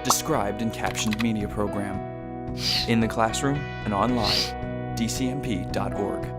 described in Captioned media program. In the classroom and online, dcmp.org.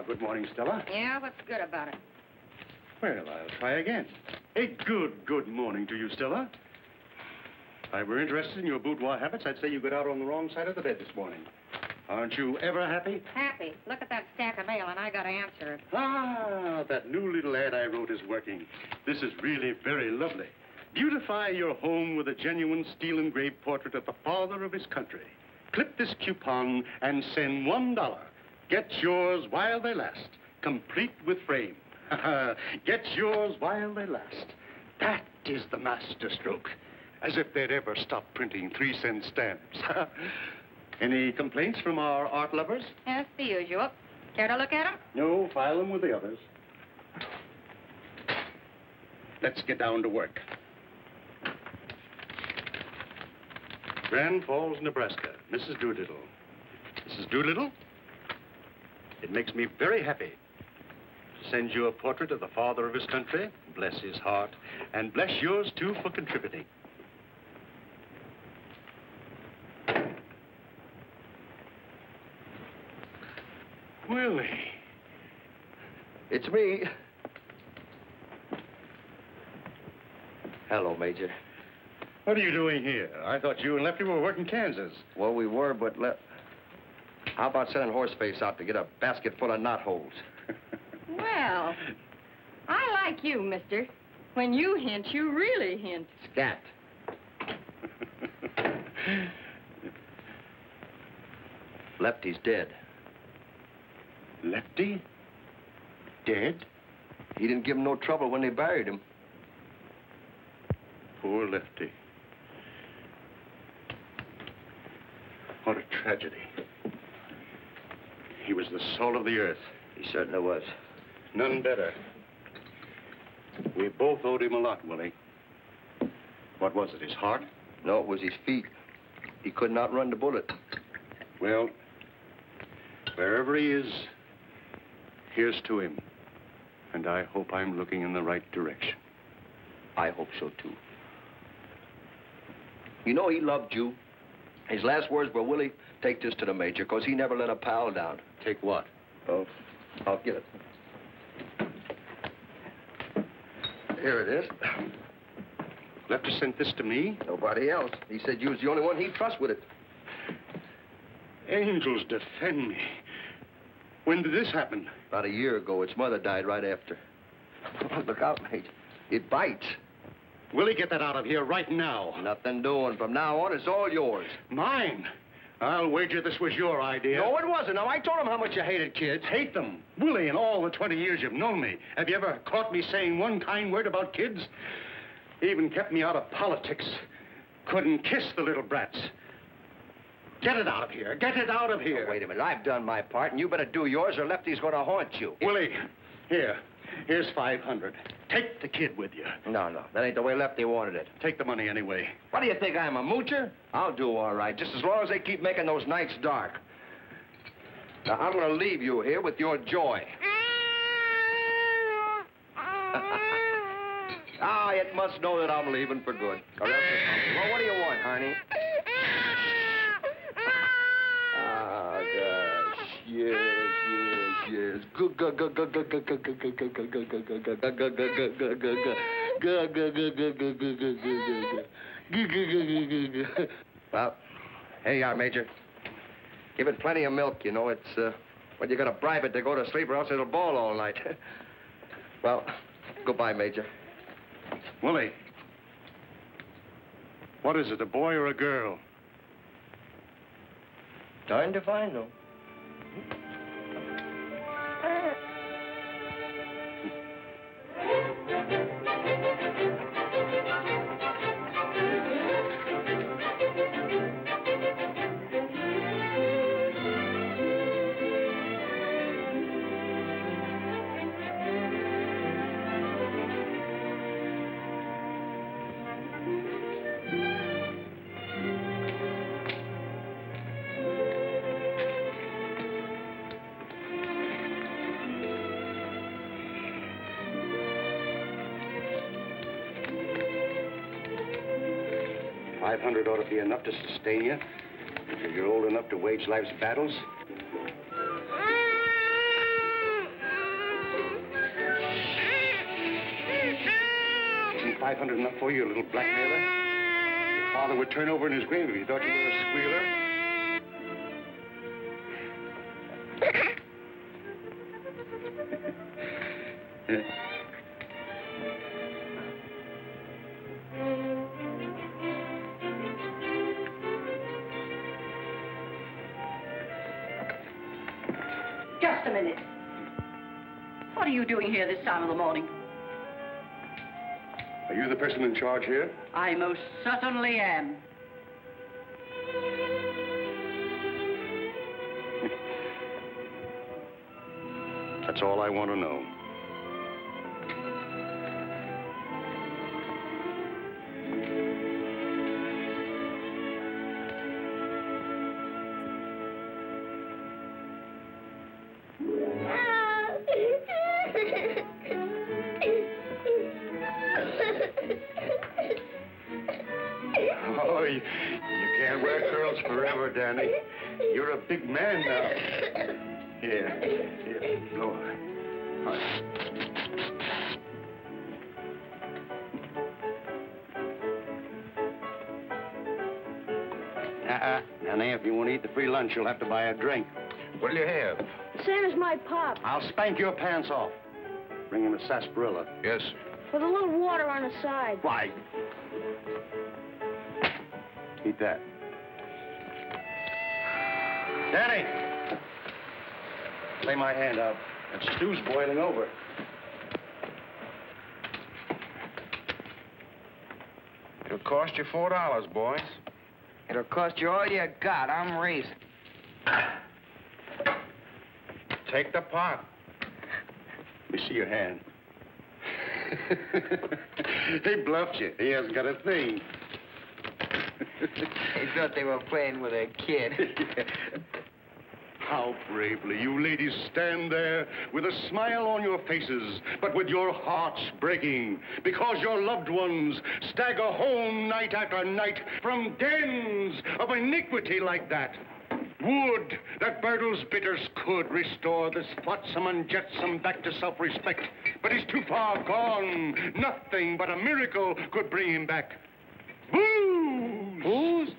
Good morning, Stella. Yeah, what's good about it? Well, I'll try again. A good morning to you, Stella. If I were interested in your boudoir habits, I'd say you got out on the wrong side of the bed this morning. Aren't you ever happy? Happy. Look at that stack of mail, and I gotta answer it. Ah, that new little ad I wrote is working. This is really very lovely. Beautify your home with a genuine steel-engraved portrait of the father of his country. Clip this coupon and send $1. Get yours while they last, complete with frame. Get yours while they last. That is the master stroke. As if they'd ever stop printing 3-cent stamps. Any complaints from our art lovers? Yes, the usual. Care to look at them? No, file them with the others. Let's get down to work. Grand Falls, Nebraska. Mrs. Doolittle. Mrs. Doolittle? It makes me very happy to send you a portrait of the father of his country. Bless his heart. And bless yours, too, for contributing. Willie. It's me. Hello, Major. What are you doing here? I thought you and Lefty were working Kansas. Well, we were, but how about sending Horseface out to get a basket full of knotholes? Well, I like you, mister. When you hint, you really hint. Scat. Lefty's dead. Lefty? Dead? He didn't give him no trouble when they buried him. Poor Lefty. What a tragedy. He was the soul of the earth. He certainly was. None better. We both owed him a lot, Willie. What was it, his heart? No, it was his feet. He could not run the bullet. Well, wherever he is, here's to him. And I hope I'm looking in the right direction. I hope so, too. You know he loved you. His last words were, Willie, take this to the Major, because he never let a pal down. Take what? Oh, I'll get it. Here it is. Lefty sent this to me? Nobody else. He said you was the only one he'd trust with it. Angels defend me. When did this happen? About a year ago. Its mother died right after. Look out, Major. It bites. Willie, get that out of here right now. Nothing doing. From now on, it's all yours. Mine? I'll wager this was your idea. No, it wasn't. Now, I told him how much you hated kids. Hate them. Willie, in all the 20 years you've known me, have you ever caught me saying one kind word about kids? Even kept me out of politics. Couldn't kiss the little brats. Get it out of here. Get it out of here. Oh, wait a minute. I've done my part, and you better do yours, or Lefty's going to haunt you. Willie, here's 500. Take the kid with you. No. That ain't the way Lefty wanted it. Take the money anyway. What do you think, I'm a moocher? I'll do all right, just as long as they keep making those nights dark. Now, I'm going to leave you here with your joy. It must know that I'm leaving for good. Or else it's... Well, what do you want, honey? Gosh. Yes. Well, here you are, Major. Give it plenty of milk, you know. It's, well, you gotta bribe it to go to sleep or else it'll bawl all night. Well, goodbye, Major. Willie, what is it, a boy or a girl? Darn if I know. 500 ought to be enough to sustain you. If you're old enough to wage life's battles. 500 enough for you, little blackmailer? Your father would turn over in his grave if he thought you were a squealer. Just a minute. What are you doing here this time of the morning? Are you the person in charge here? I most certainly am. That's all I want to know. Oh, you can't wear curls forever, Danny. You're a big man now. Here, blow her. Danny, if you want to eat the free lunch, you'll have to buy a drink. What'll you have? Same as my pop. I'll spank your pants off. Bring him a sarsaparilla. Yes. With a little water on the side. Why? Eat that. Danny! Lay my hand out. That stew's boiling over. It'll cost you $4, boys. It'll cost you all you got. I'm raising. Take the pot. Let me see your hand. He bluffed you. He hasn't got a thing. They thought they were playing with a kid. How bravely you ladies stand there with a smile on your faces, but with your hearts breaking because your loved ones stagger home night after night from dens of iniquity like that. Would that Bertle's bitters could restore this flotsam and jetsam back to self-respect, but he's too far gone. Nothing but a miracle could bring him back. Booze! Booze?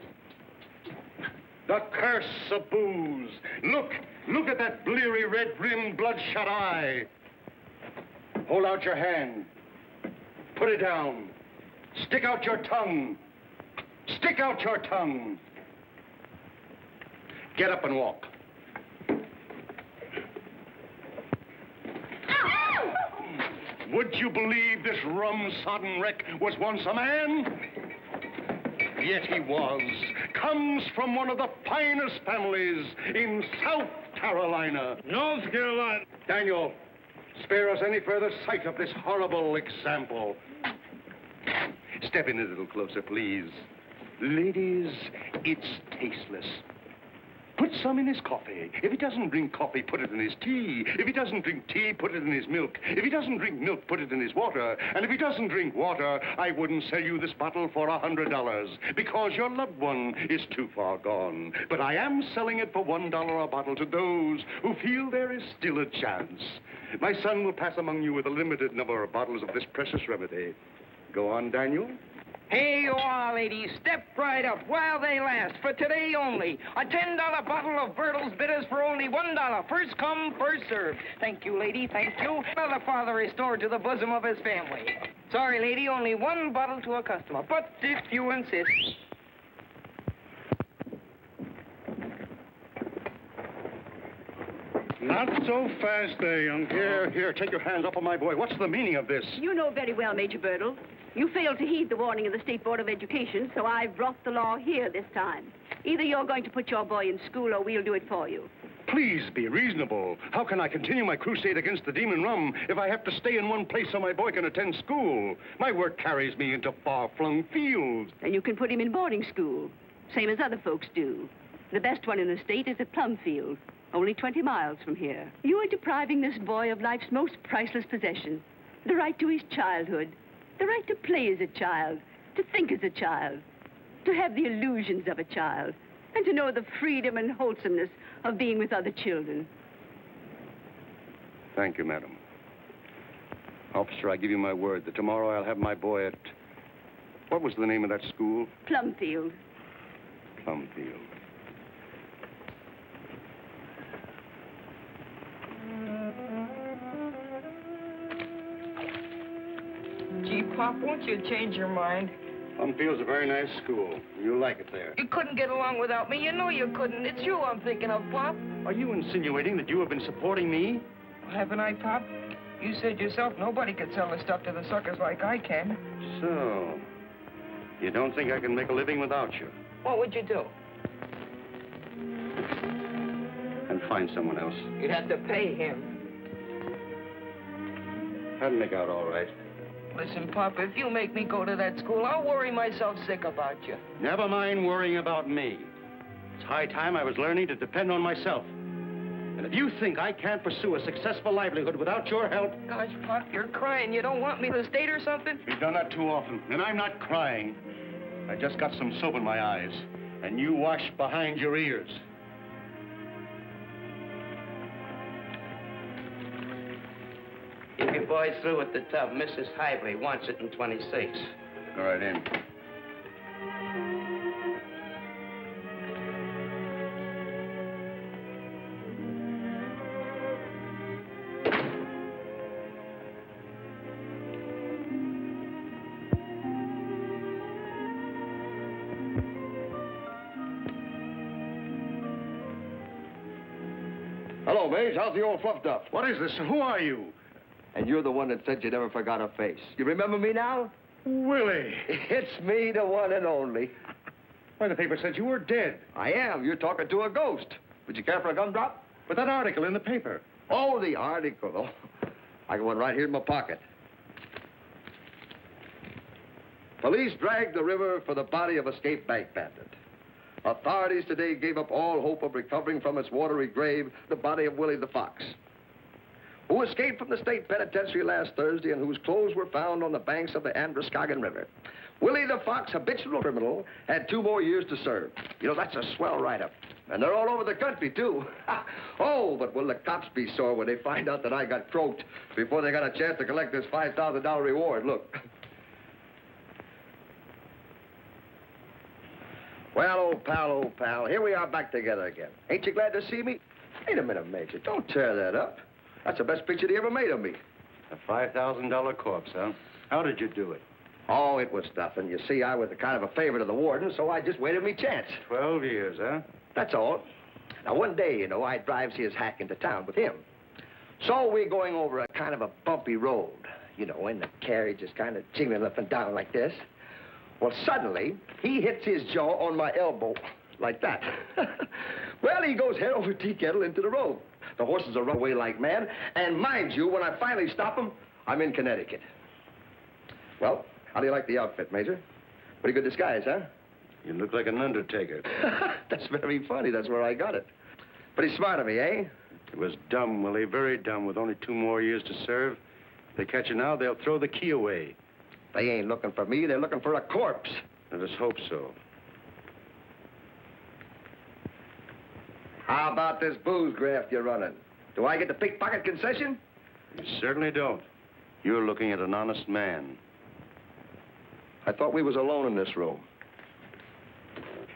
The curse of booze. Look at that bleary, red-rimmed, bloodshot eye. Hold out your hand. Put it down. Stick out your tongue. Stick out your tongue. Get up and walk. Would you believe this rum-sodden wreck was once a man? Yet he was. Comes from one of the finest families in South Carolina. North Carolina. Daniel, spare us any further sight of this horrible example. Step in a little closer, please. Ladies, it's tasteless. Put some in his coffee. If he doesn't drink coffee, put it in his tea. If he doesn't drink tea, put it in his milk. If he doesn't drink milk, put it in his water. And if he doesn't drink water, I wouldn't sell you this bottle for $100 because your loved one is too far gone. But I am selling it for $1 a bottle to those who feel there is still a chance. My son will pass among you with a limited number of bottles of this precious remedy. Go on, Daniel. Hey, you all, ladies, step right up while they last. For today only, a $10 bottle of Bertle's Bitters for only $1. First come, first served. Thank you, lady, thank you. Another father restored to the bosom of his family. Sorry, lady, only one bottle to a customer. But if you insist... Not so fast there, young fellow. Here, take your hands off of my boy. What's the meaning of this? You know very well, Major Birdle. You failed to heed the warning of the State Board of Education, so I've brought the law here this time. Either you're going to put your boy in school or we'll do it for you. Please be reasonable. How can I continue my crusade against the demon rum if I have to stay in one place so my boy can attend school? My work carries me into far-flung fields. And you can put him in boarding school, same as other folks do. The best one in the state is at Plumfield, only 20 miles from here. You are depriving this boy of life's most priceless possession, the right to his childhood, the right to play as a child, to think as a child, to have the illusions of a child, and to know the freedom and wholesomeness of being with other children. Thank you, madam. Officer, I give you my word that tomorrow I'll have my boy at... What was the name of that school? Plumfield. Plumfield. Gee, Pop, won't you change your mind? Plumfield's a very nice school. You'll like it there. You couldn't get along without me. You know you couldn't. It's you I'm thinking of, Pop. Are you insinuating that you have been supporting me? Haven't I, Pop? You said yourself nobody could sell the stuff to the suckers like I can. So, you don't think I can make a living without you? What would you do? And find someone else. You'd have to pay him. That'd make out all right. Listen, Pop, if you make me go to that school, I'll worry myself sick about you. Never mind worrying about me. It's high time I was learning to depend on myself. And if you think I can't pursue a successful livelihood without your help... Gosh, Pop, you're crying. You don't want me to state or something? You've done that too often, and I'm not crying. I just got some soap in my eyes, and you wash behind your ears. If your boy's through with the tub, Mrs. Hively wants it in 26. Go right in. Hello, Maze. How's the old fluffed up? What is this? Who are you? And you're the one that said you never forgot a face. You remember me now? Willie. It's me, the one and only. Why, the paper said you were dead. I am. You're talking to a ghost. Would you care for a gumdrop? But that article in the paper. Oh, the article. Oh, I got one right here in my pocket. Police dragged the river for the body of escaped bank bandit. Authorities today gave up all hope of recovering from its watery grave the body of Willie the Fox, who escaped from the state penitentiary last Thursday and whose clothes were found on the banks of the Androscoggin River. Willie the Fox, habitual criminal, had 2 more years to serve. You know, that's a swell write-up. And they're all over the country, too. Oh, but will the cops be sore when they find out that I got croaked before they got a chance to collect this $5,000 reward. Look. Well, old pal, here we are back together again. Ain't you glad to see me? Wait a minute, Major. Don't tear that up. That's the best picture they ever made of me. A $5,000 corpse, huh? How did you do it? Oh, it was nothing. You see, I was a kind of a favorite of the warden, so I just waited me chance. 12 years, huh? That's all. Now, one day, you know, I drives his hack into town with him. So we're going over a kind of a bumpy road, you know, and the carriage is kind of jiggling up and down like this. Well, suddenly, he hits his jaw on my elbow, like that. Well, he goes head over tea kettle into the road. The horses are run away like mad, and mind you, when I finally stop them, I'm in Connecticut. Well, how do you like the outfit, Major? Pretty good disguise, huh? You look like an undertaker. That's very funny. That's where I got it. Pretty smart of me, eh? It was dumb, Willie, very dumb, with only 2 more years to serve. If they catch you now, they'll throw the key away. They ain't looking for me. They're looking for a corpse. Let us hope so. How about this booze graft you're running? Do I get the pickpocket concession? You certainly don't. You're looking at an honest man. I thought we was alone in this room.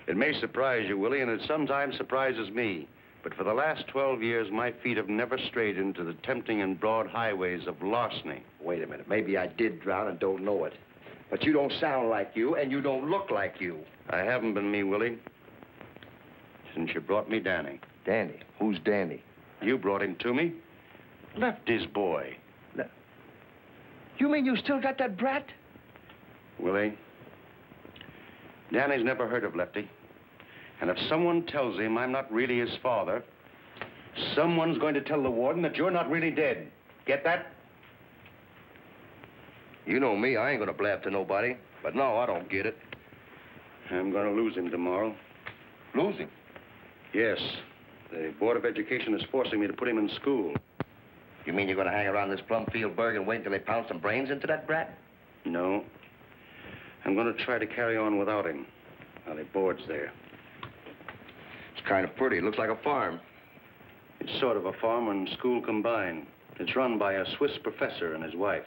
It may surprise you, Willie, and it sometimes surprises me. But for the last 12 years, my feet have never strayed into the tempting and broad highways of larceny. Wait a minute. Maybe I did drown and don't know it. But you don't sound like you, and you don't look like you. I haven't been me, Willie, since you brought me Danny. Danny? Who's Danny? You brought him to me. Lefty's boy. You mean you still got that brat? Willie, Danny's never heard of Lefty. And if someone tells him I'm not really his father, someone's going to tell the warden that you're not really dead. Get that? You know me. I ain't gonna blab to nobody. But no, I don't get it. I'm going to lose him tomorrow. Lose him? Yes. The Board of Education is forcing me to put him in school. You mean you're gonna hang around this Plumfield burg and wait until they pound some brains into that brat? No. I'm going to try to carry on without him while he boards there. It's kind of pretty. It looks like a farm. It's sort of a farm and school combined. It's run by a Swiss professor and his wife.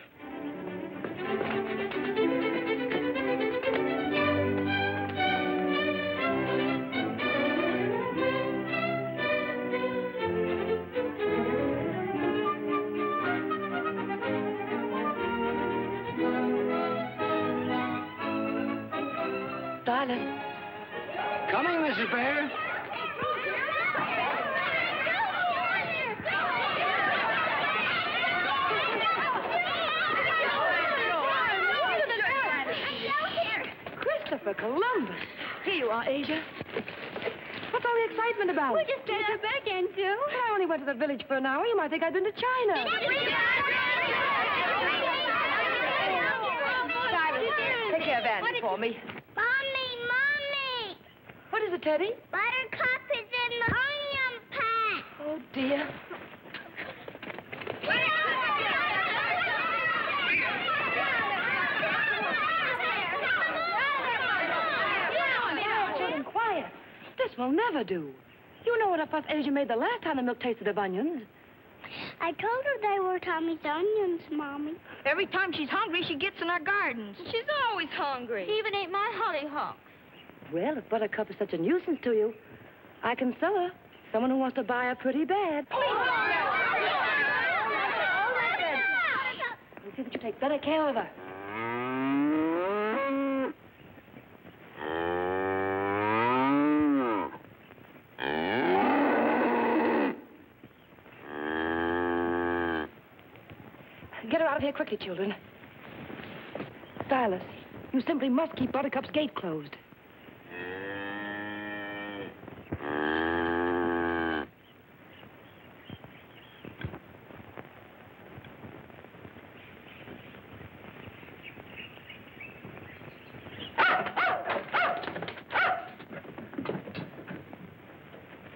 Darling. Coming, Mrs. Bear. Christopher Columbus. Here you are, Asia. What's all the excitement about? We just stayed up there again, Sue. I only went to the village for an hour. You might think I'd been to China. Take care of Andy for me. Mommy! What is it, Teddy? Buttercup is in the onion pan. Oh, dear. Quiet. This will never do. You know what a fuss Asia made the last time the milk tasted of onions. I told her they were Tommy's onions, Mommy. Every time she's hungry, she gets in our gardens. She's always hungry. She even ate my hollyhocks. Well, if Buttercup is such a nuisance to you, I can sell her. Someone who wants to buy her pretty bad. We'll see that you take better care of her. Get her out of here quickly, children. Silas, you simply must keep Buttercup's gate closed.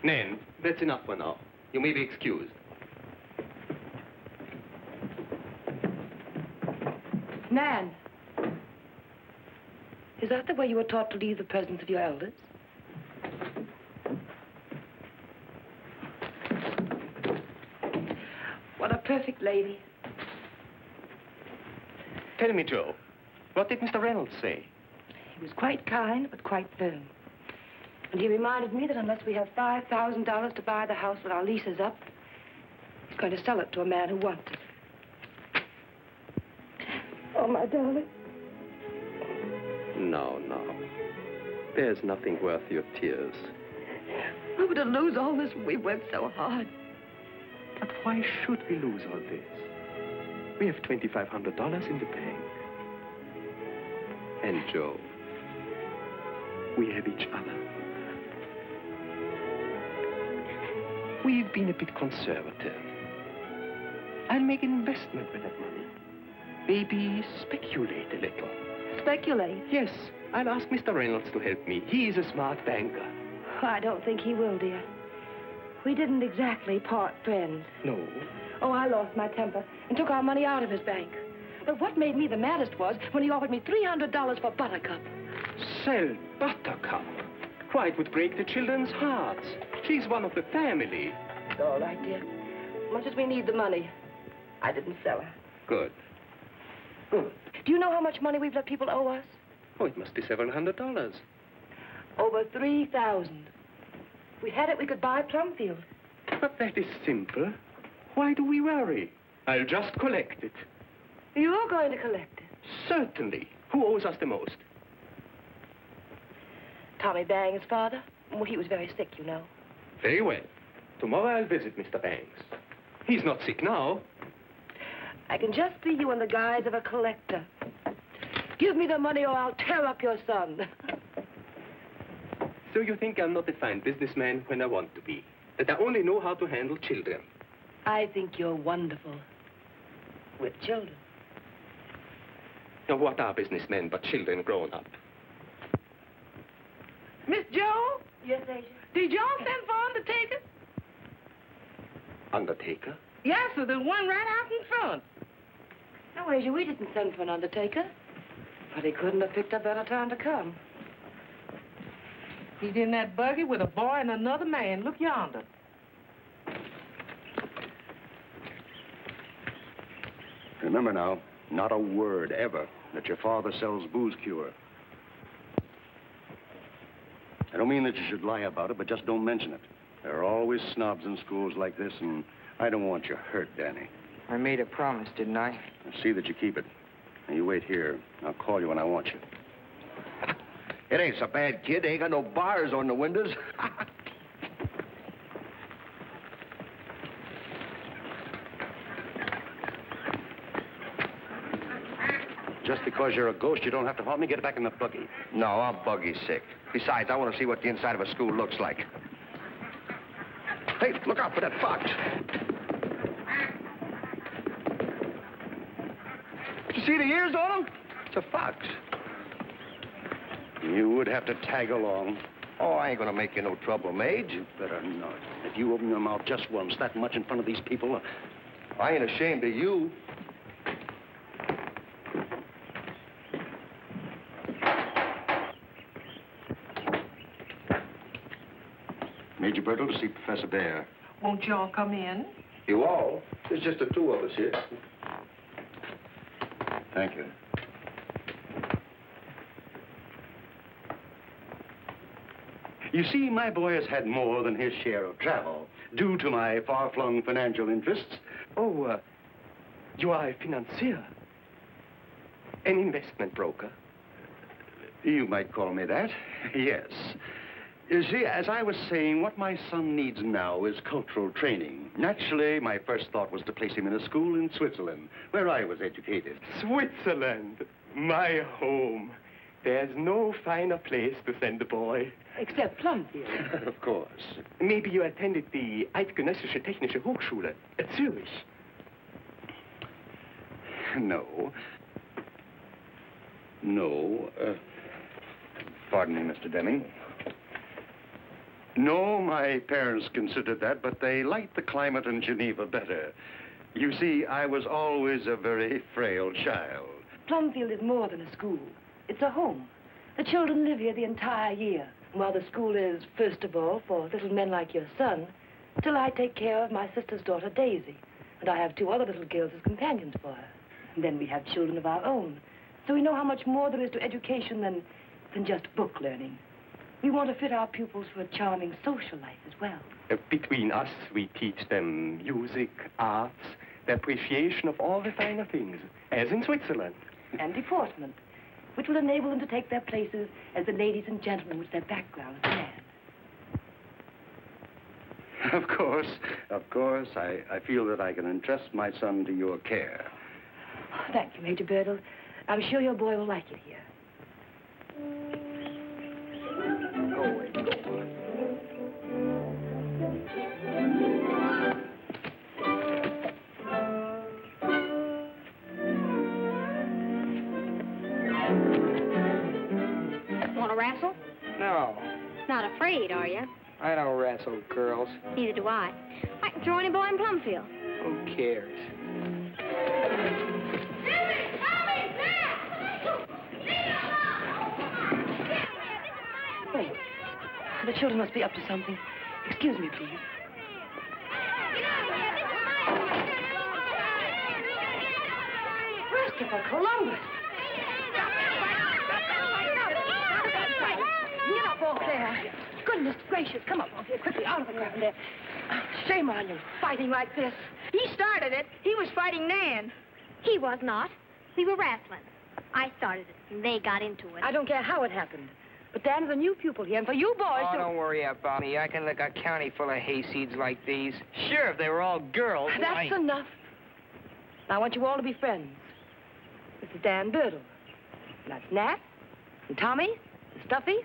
Nan, that's enough for now. You may be excused. Nan, is that the way you were taught to leave the presence of your elders? What a perfect lady. Tell me, Joe, what did Mr. Reynolds say? He was quite kind, but quite firm. And he reminded me that unless we have $5,000 to buy the house when our lease is up, he's going to sell it to a man who wants it. Oh, my darling. No, no. There's nothing worth your tears. Oh, but to lose all this, we worked so hard. But why should we lose all this? We have $2,500 in the bank. And Joe, we have each other. We've been a bit conservative. I'll make an investment with that money. Maybe speculate a little. Speculate? Yes, I'll ask Mr. Reynolds to help me. He's a smart banker. I don't think he will, dear. We didn't exactly part friends. No. Oh, I lost my temper and took our money out of his bank. But what made me the maddest was when he offered me $300 for Buttercup. Sell Buttercup? Why, it would break the children's hearts. She's one of the family. It's all right, dear. Much as we need the money, I didn't sell her. Good. Do you know how much money we've let people owe us? Oh, it must be several $100. Over 3,000. If we had it, we could buy Plumfield. But that is simple. Why do we worry? I'll just collect it. You're going to collect it? Certainly. Who owes us the most? Tommy Bang's father. Well, he was very sick, you know. Very well. Tomorrow I'll visit Mr. Banks. He's not sick now. I can just see you in the guise of a collector. Give me the money or I'll tear up your son. So you think I'm not a fine businessman when I want to be? That I only know how to handle children? I think you're wonderful. With children. Now, what are businessmen but children grown up? Miss Joe? Yes, Asia? Did y'all send for undertaker? Undertaker? Yes, sir. There's one right out in front. No, Asia, we didn't send for an undertaker. But he couldn't have picked a better time to come. He's in that buggy with a boy and another man. Look yonder. Remember now, not a word ever that your father sells booze cure. I don't mean that you should lie about it, but just don't mention it. There are always snobs in schools like this, and I don't want you hurt, Danny. I made a promise, didn't I? I'll see that you keep it. Now, you wait here. I'll call you when I want you. It ain't so bad, kid. They ain't got no bars on the windows. Just because you're a ghost, you don't have to help me get back in the buggy. No, I'm buggy sick. Besides, I want to see what the inside of a school looks like. Hey, look out for that fox. You see the ears on him? It's a fox. You would have to tag along. Oh, I ain't gonna make you no trouble, Mage. You better not. If you open your mouth just once, that much in front of these people... I ain't ashamed of you. Major Bertle to see Professor Bear. Won't y'all come in? You all? There's just the two of us here. Thank you. You see, my boy has had more than his share of travel, due to my far-flung financial interests. Oh, you are a financier. An investment broker. You might call me that, yes. You see, as I was saying, what my son needs now is cultural training. Naturally, my first thought was to place him in a school in Switzerland, where I was educated. Switzerland, my home. There's no finer place to send a boy. Except Plumfield. Of course. Maybe you attended the Eidgenössische Technische Hochschule at Zurich. No. No. Pardon me, Mr. Deming. No, my parents considered that, but they liked the climate in Geneva better. You see, I was always a very frail child. Plumfield is more than a school. It's a home. The children live here the entire year. While the school is, first of all, for little men like your son, till I take care of my sister's daughter, Daisy. And I have two other little girls as companions for her. And then we have children of our own. So we know how much more there is to education than just book learning. We want to fit our pupils for a charming social life as well. Between us, we teach them music, arts, the appreciation of all the finer things, as in Switzerland. And deportment. which will enable them to take their places as the ladies and gentlemen which their backgrounds demand. Of course, of course. I feel that I can entrust my son to your care. Thank you, Major Birdle. I'm sure your boy will like it here. Go away, go away. Want to wrestle? No, Not afraid, are you? I don't wrestle girls. Neither do I. I can throw any boy in Plumfield. Who cares? Oh, the children must be up to something. Excuse me, please. Christopher Columbus! Get up off there. Goodness gracious, come up off here quickly, out of the ground there. Oh, shame on you, fighting like this. He started it. He was fighting Nan. He was not. We were wrestling. I started it, and they got into it. I don't care how it happened. But Dan is a new pupil here, and for you boys Oh, to... don't worry about me. I can lick a county full of hayseeds like these. Sure, if they were all girls. That's enough. Now, I want you all to be friends. This is Dan Birdle. And that's Nat, and Tommy, and Stuffy,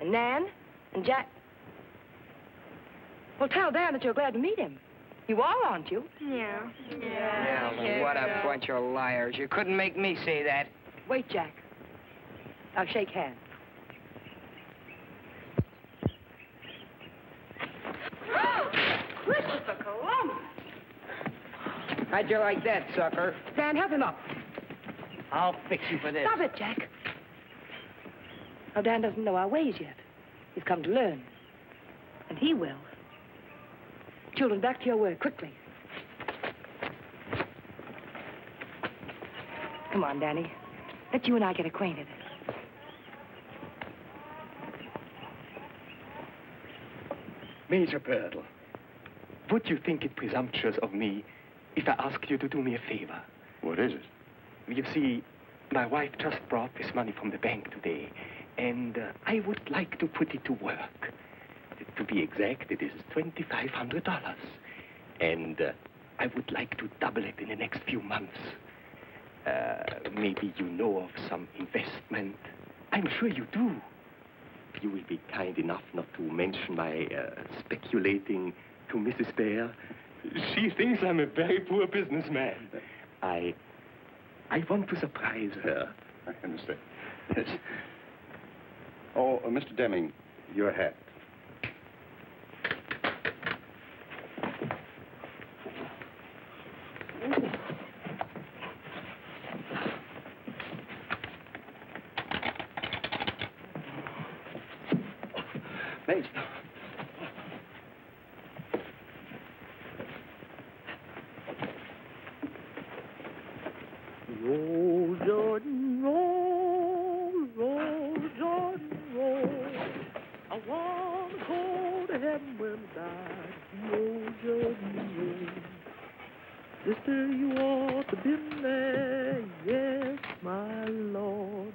and Nan, and Jack. Well, tell Dan that you're glad to meet him. You are, aren't you? Yeah. Yeah, well, what a bunch of liars. You couldn't make me say that. Wait, Jack. I'll shake hands. Christopher Columbus! How'd you like that, sucker? Dan, help him up. I'll fix you for this. Stop it, Jack. Now, Dan doesn't know our ways yet. He's come to learn. And he will. Children, back to your work, quickly. Come on, Danny. Let you and I get acquainted. Major Birdle, would you think it presumptuous of me if I asked you to do me a favor? What is it? You see, my wife just brought this money from the bank today, and I would like to put it to work. To be exact, it is $2,500. And I would like to double it in the next few months. Maybe you know of some investment. I'm sure you do. You will be kind enough not to mention my speculating to Mrs. Bear. She thinks I'm a very poor businessman. I want to surprise her. I understand. Yes. Oh, Mr. Deming, your hat. Thanks. Roll, Jordan, roll, roll, Jordan, roll. I want to go to heaven when I die. Roll, Jordan, roll. Sister, you ought to been there, yes, my Lord.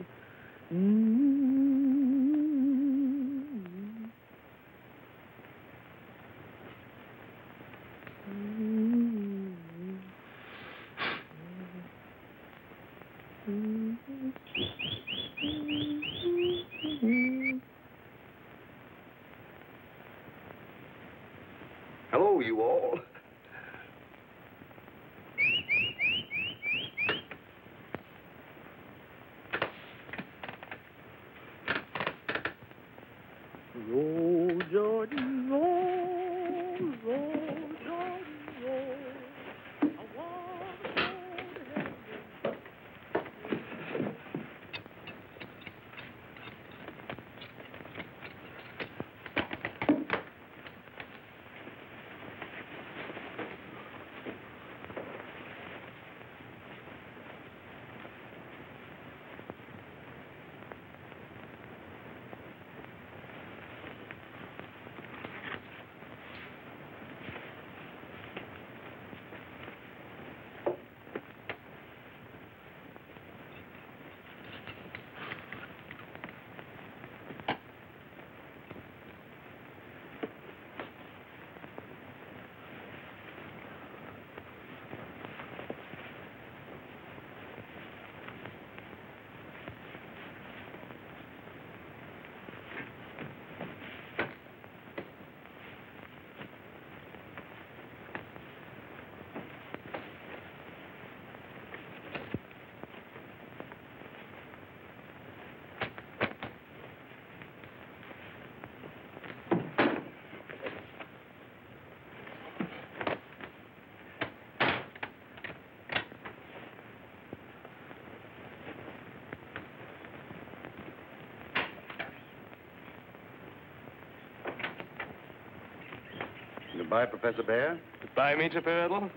Hello, you all. Roll, Jordan, roll, roll, Jordan, roll. I want to go to heaven. Goodbye, Professor Bear. Goodbye, Major Birdle.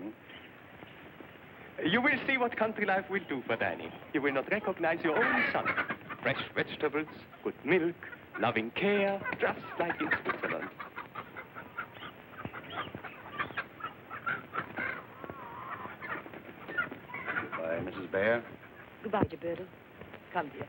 You will see what country life will do for Danny. You will not recognize your own son. Fresh vegetables, good milk, loving care, just like in Switzerland. Goodbye, Mrs. Bear. Goodbye, Major Birdle. Come, dear.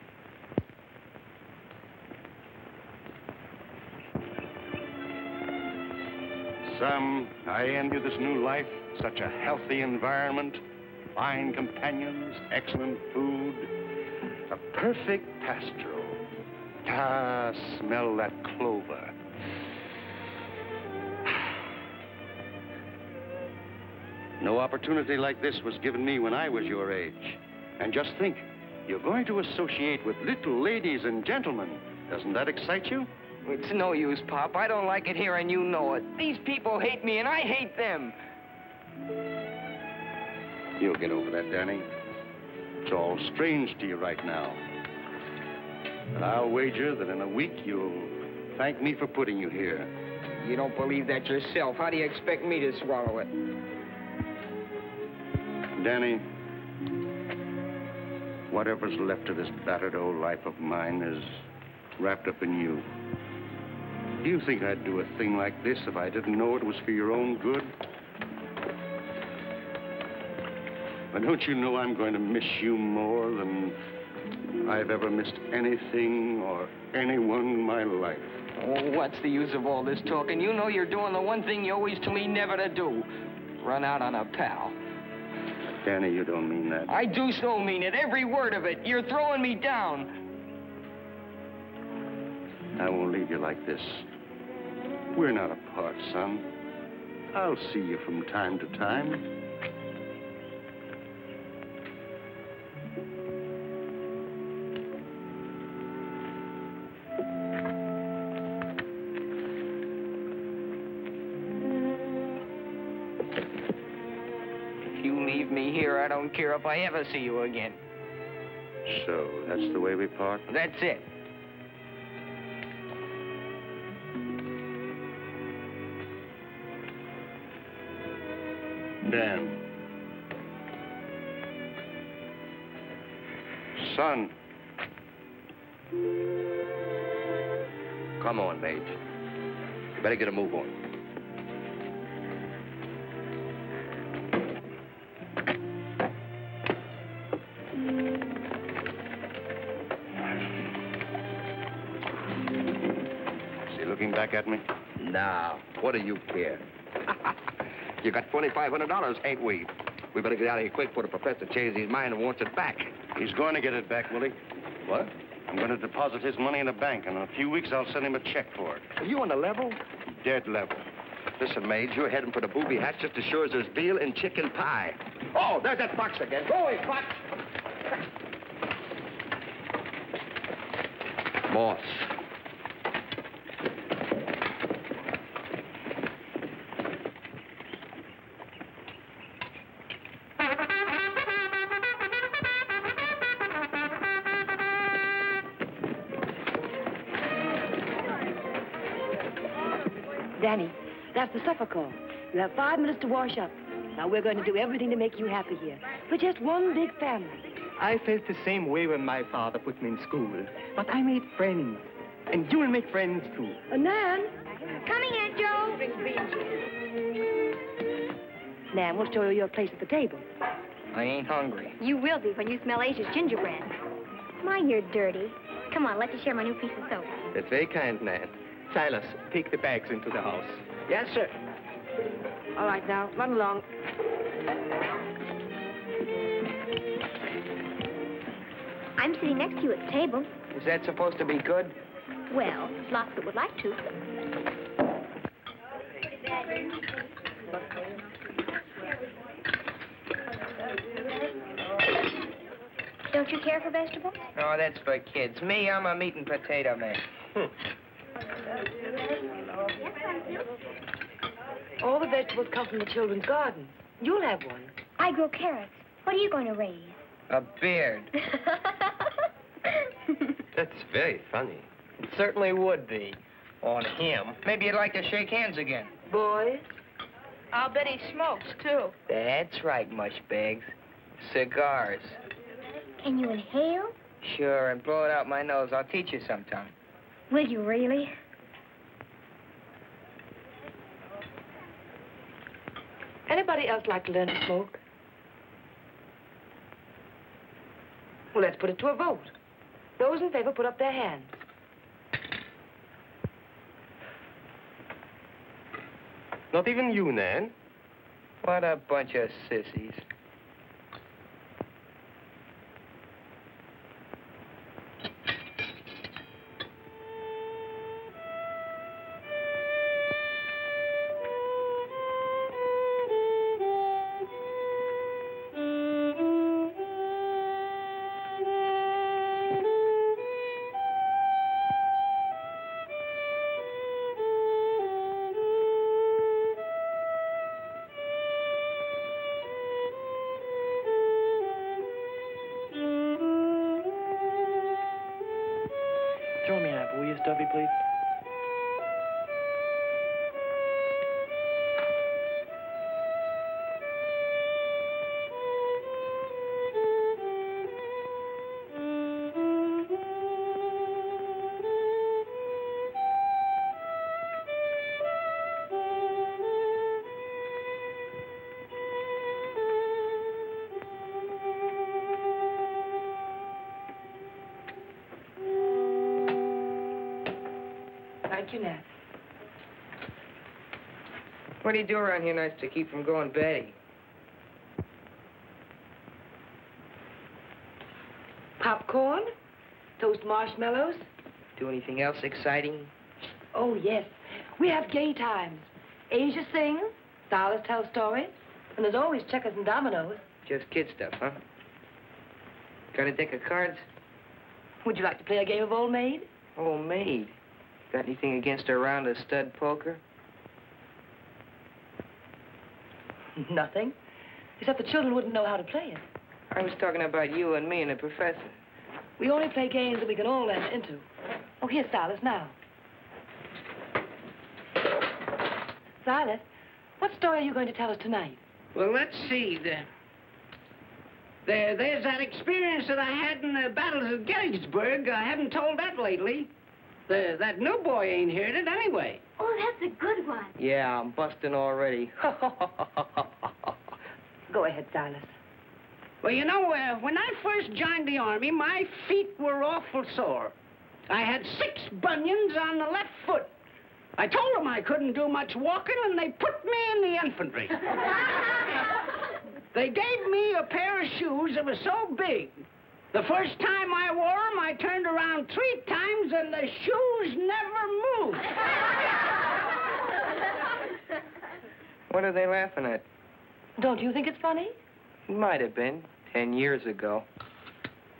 Sam, I envy this new life. Such a healthy environment, fine companions, excellent food, a perfect pastoral. Ah, smell that clover. No opportunity like this was given me when I was your age. And just think, you're going to associate with little ladies and gentlemen. Doesn't that excite you? It's no use, Pop. I don't like it here, and you know it. These people hate me, and I hate them. You'll get over that, Danny. It's all strange to you right now. But I'll wager that in a week you'll thank me for putting you here. You don't believe that yourself. How do you expect me to swallow it? Danny, whatever's left of this battered old life of mine is wrapped up in you. Do you think I'd do a thing like this if I didn't know it was for your own good? But don't you know I'm going to miss you more than I've ever missed anything or anyone in my life? Oh, what's the use of all this talking? You know you're doing the one thing you always told me never to do. Run out on a pal. Danny, you don't mean that. I do so mean it, every word of it. You're throwing me down. I won't leave you like this. We're not apart, son. I'll see you from time to time. If you leave me here, I don't care if I ever see you again. So, that's the way we part? That's it. Dan. Son. Come on, Mage. You better get a move on. Is he looking back at me? Now, what do you care? You got $2,500, ain't we? We better get out of here quick before the professor changes his mind and wants it back. He's going to get it back, Willie. What? I'm going to deposit his money in the bank, and in a few weeks I'll send him a check for it. Are you on the level? Dead level. Listen, Mage, you're heading for the booby hatch just as sure as there's veal and chicken pie. Oh, there's that fox again. Go away, fox! Moss. Danny, that's the supper call. You have 5 minutes to wash up. Now, we're going to do everything to make you happy here. We're just one big family. I felt the same way when my father put me in school. But I made friends. And you'll make friends, too. Nan? Coming, Aunt Joe. Nan, we'll show you your place at the table. I ain't hungry. You will be when you smell Asia's gingerbread. Mind you're dirty. Come on, let you share my new piece of soap. That's very kind, Nan. Silas, take the bags into the house. Yes, sir. All right, now, run along. I'm sitting next to you at the table. Is that supposed to be good? Well, there's lots that would like to. Don't you care for vegetables? No, that's for kids. Me, I'm a meat and potato man. All the vegetables come from the children's garden. You'll have one. I grow carrots. What are you going to raise? A beard. That's very funny. It certainly would be. On him. Maybe you'd like to shake hands again. Boys, I'll bet he smokes, too. That's right, mushbags. Cigars. Can you inhale? Sure, and blow it out my nose. I'll teach you sometime. Will you really? Anybody else like to learn to smoke? Well, let's put it to a vote. Those in favor, put up their hands. Not even you, Nan. What a bunch of sissies. Throw me an apple, will you, Stuffy, please? Thank you, Nat. What do you do around here nights to keep from going batty? Popcorn, toast marshmallows. Do anything else exciting? Oh, yes. We have gay times. Asia sings, Silas tells stories, and there's always checkers and dominoes. Just kid stuff, huh? Got a deck of cards? Would you like to play a game of Old Maid? Old maid. Got anything against a round of stud poker? Nothing. Except the children wouldn't know how to play it. I was talking about you and me and the professor. We only play games that we can all enter into. Oh, here's Silas now. Silas, what story are you going to tell us tonight? Well, let's see. There's that experience that I had in the battles of Gettysburg. I haven't told that lately. That new boy ain't heard it anyway. Oh, that's a good one. Yeah, I'm busting already. Go ahead, Silas. Well, you know, when I first joined the Army, my feet were awful sore. I had 6 bunions on the left foot. I told them I couldn't do much walking, and they put me in the infantry. They gave me a pair of shoes that were so big. The first time I wore them, I turned around 3 times, and the shoes never moved. What are they laughing at? Don't you think it's funny? Might have been 10 years ago.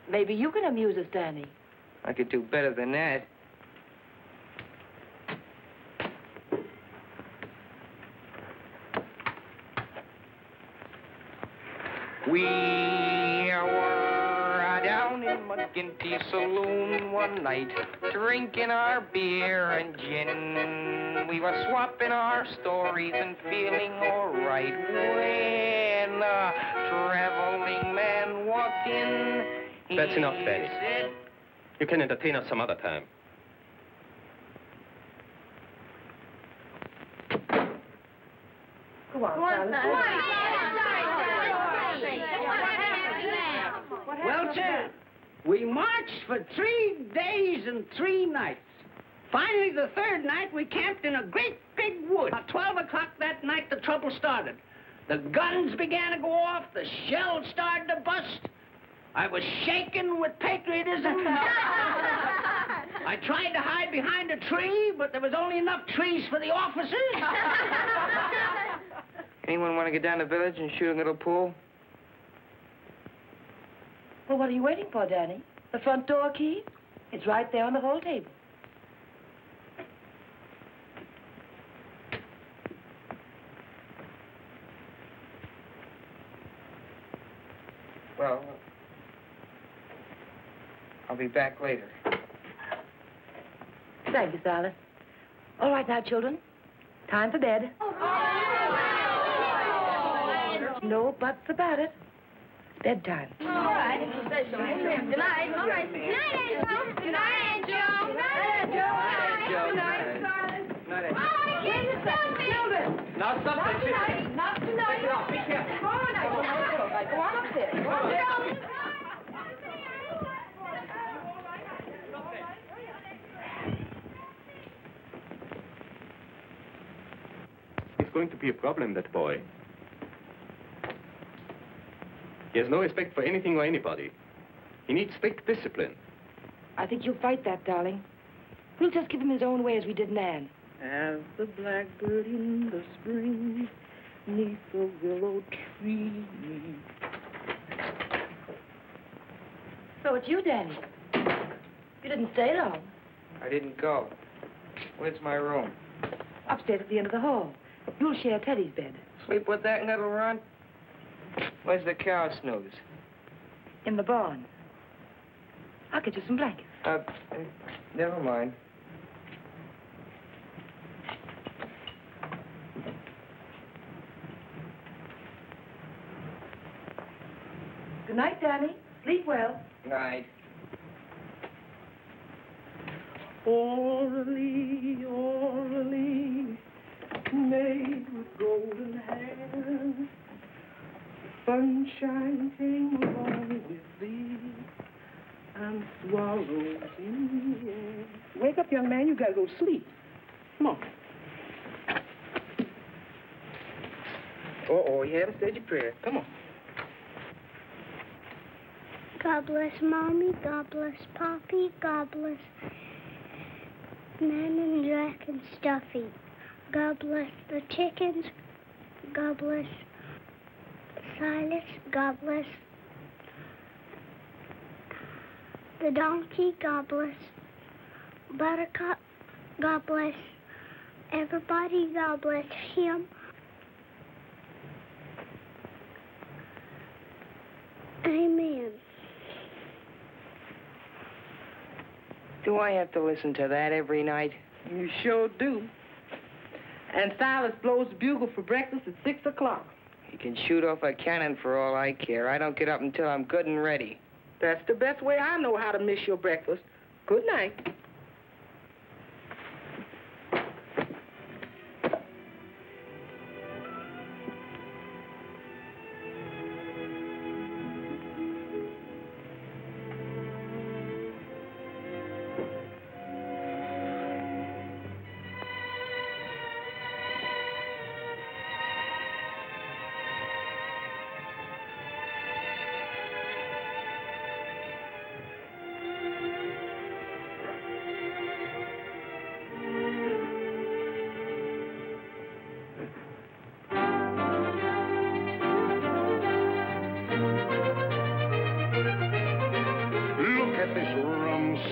Maybe you can amuse us, Danny. I could do better than that. We were down in McGinty's saloon one night, drinking our beer and gin. We were swapping our stories and feeling all right when a traveling man walked in. That's enough, Daddy. Said, You can entertain us some other time. Go on, Silas. Well, sir, we marched for 3 days and 3 nights. Finally, the 3rd night, we camped in a great big wood. About 12 o'clock that night, the trouble started. The guns began to go off. The shells started to bust. I was shaking with patriotism. I tried to hide behind a tree, but there was only enough trees for the officers. Anyone want to get down the village and shoot a little pool? Well, what are you waiting for, Danny? The front door key? It's right there on the hall table. Well, I'll be back later. Thank you, Silas. All right now, children. Time for bed. Oh. No buts about it. Bedtime. All right, if you say so. Good night. All right. Good night, Angel. Good night, Angel. Good night, Angel. Good night. Oh, children. Now, stop that shit. Not tonight. Take it off. Be careful. Go on upstairs. Go on upstairs. He's going to be a problem, that boy. He has no respect for anything or anybody. He needs strict discipline. I think you'll fight that, darling. We'll just give him his own way as we did Nan. As the blackbird in the spring, 'neath the willow tree. So it's you, Danny. You didn't stay long. I didn't go. Where's my room? Upstairs at the end of the hall. You'll share Teddy's bed. Sleep with that little runt? Where's the cow snooze? In the barn. I'll get you some blankets. Never mind. Good night, Danny. Sleep well. Night. Orally, orally, made with golden hair. Sunshine came along with thee, and swallows in the air. Wake up, young man. You gotta go to sleep. Come on. Uh-oh, you haven't said your prayer. Come on. God bless Mommy, God bless Poppy, God bless Nan and Jack and Stuffy. God bless the chickens, God bless Silas, God bless the donkey, God bless Buttercup, God bless everybody, God bless him. Amen. Do I have to listen to that every night? You sure do. And Silas blows the bugle for breakfast at 6 o'clock. He can shoot off a cannon for all I care. I don't get up until I'm good and ready. That's the best way I know how to miss your breakfast. Good night.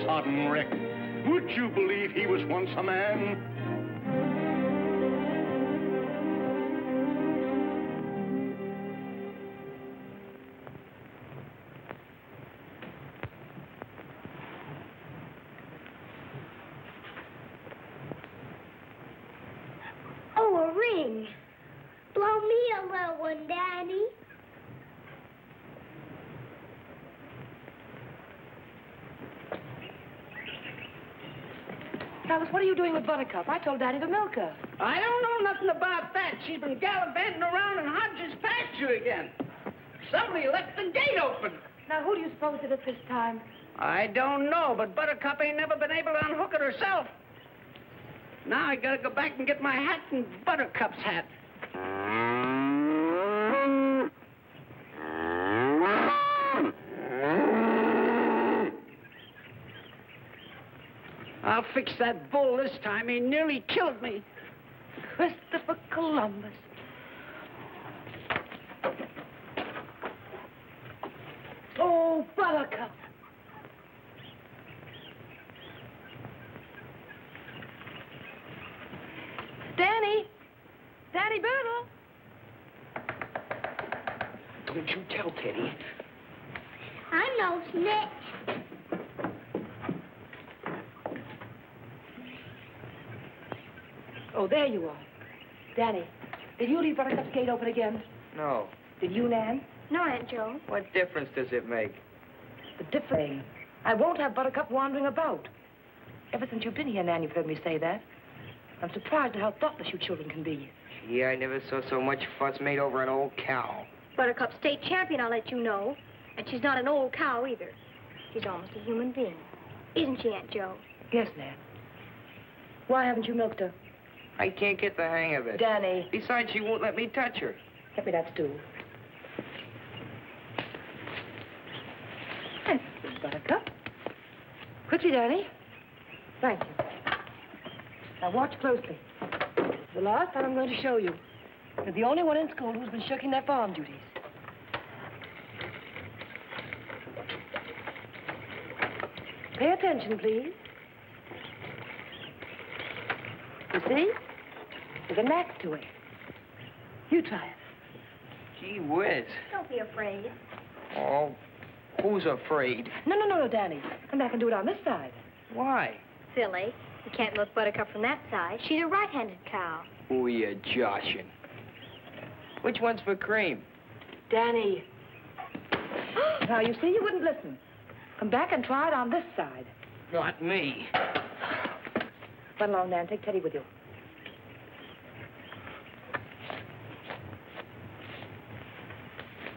Sodden wreck. Would you believe he was once a man? Oh, a ring. Blow me a little one, Daddy. Silas, what are you doing with Buttercup? I told Daddy to milk her. I don't know nothing about that. She's been gallivanting around in Hodges' pasture again. Somebody left the gate open. Now, who do you suppose did it this time? I don't know, but Buttercup ain't never been able to unhook it herself. Now I gotta go back and get my hat and Buttercup's hat. I'll fix that bull this time. He nearly killed me. Christopher Columbus. Oh, Buttercup. Danny. Danny Birdle. Don't you tell Teddy. I know, Snitch. Oh, there you are. Danny, did you leave Buttercup's gate open again? No. Did you, Nan? No, Aunt Joe. What difference does it make? The difference. I won't have Buttercup wandering about. Ever since you've been here, Nan, you've heard me say that. I'm surprised at how thoughtless you children can be. Gee, I never saw so much fuss made over an old cow. Buttercup's state champion, I'll let you know. And she's not an old cow either. She's almost a human being. Isn't she, Aunt Joe? Yes, Nan. Why haven't you milked her? I can't get the hang of it. Danny. Besides, she won't let me touch her. Get me that stool. That's good, Buttercup. Quickly, Danny. Thank you. Now watch closely. The last time I'm going to show you. You're the only one in school who's been shirking their farm duties. Pay attention, please. You see? There's a knack to it. You try it. Gee whiz. Don't be afraid. Oh, who's afraid? No, Danny. Come back and do it on this side. Why? Silly. You can't milk Buttercup from that side. She's a right-handed cow. Who are you joshing? Which one's for cream? Danny. Now, you see, you wouldn't listen. Come back and try it on this side. Not me. Run along, Nan. Take Teddy with you.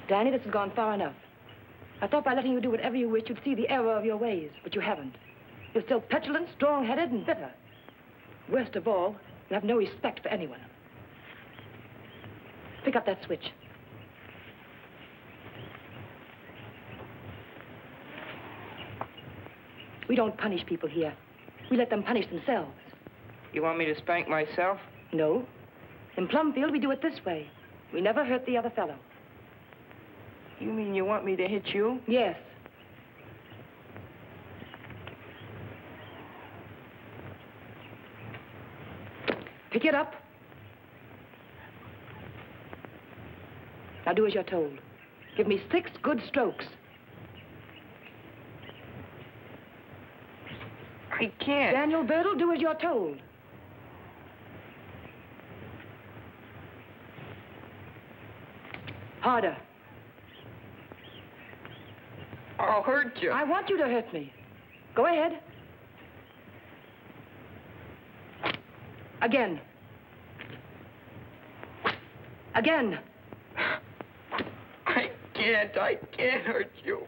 Danny, this has gone far enough. I thought by letting you do whatever you wish, you'd see the error of your ways, but you haven't. You're still petulant, strong-headed, and bitter. Worst of all, you have no respect for anyone. Pick up that switch. We don't punish people here. We let them punish themselves. You want me to spank myself? No. In Plumfield, we do it this way. We never hurt the other fellow. You mean you want me to hit you? Yes. Pick it up. Now do as you're told. Give me 6 good strokes. I can't. Daniel Birdle, do as you're told. Harder. I'll hurt you. I want you to hurt me. Go ahead. Again. Again. I can't hurt you.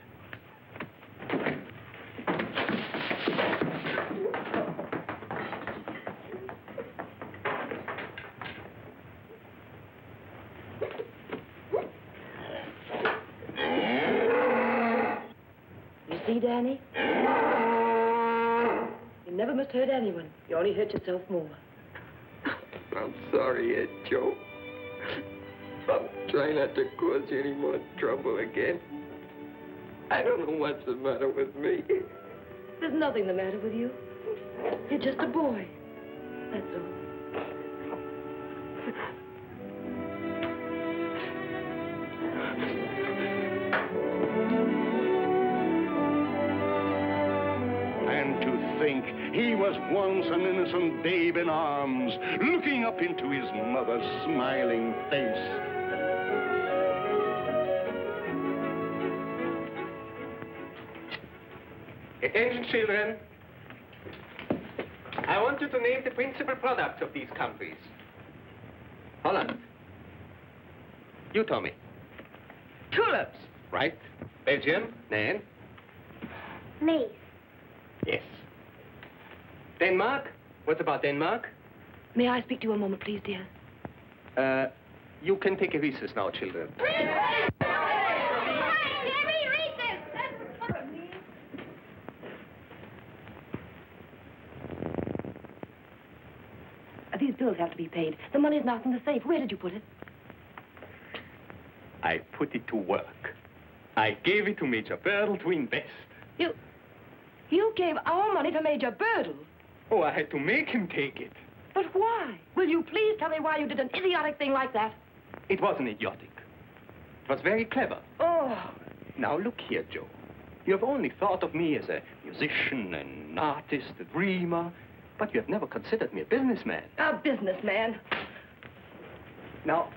You see, Danny? You never must hurt anyone. You only hurt yourself more. I'm sorry, Aunt Joe. I'm trying not to cause you any more trouble again. I don't know what's the matter with me. There's nothing the matter with you. You're just a boy. That's all. And to think he was once an innocent babe in arms, looking up into his mother's smiling face. Attention, children. I want you to name the principal products of these countries. Holland. You, Tommy. Tulips. Right. Belgium. Nan. Me. Yes. Denmark. What about Denmark? May I speak to you a moment, please, dear? You can take a recess now, children. These bills have to be paid. The money's not in the safe. Where did you put it? I put it to work. I gave it to Major Birdle to invest. You gave our money to Major Birdle? Oh, I had to make him take it. But why? Will you please tell me why you did an idiotic thing like that? It wasn't idiotic. It was very clever. Oh. Now, look here, Joe. You have only thought of me as a musician, an artist, a dreamer, but you have never considered me a businessman. A businessman? Now,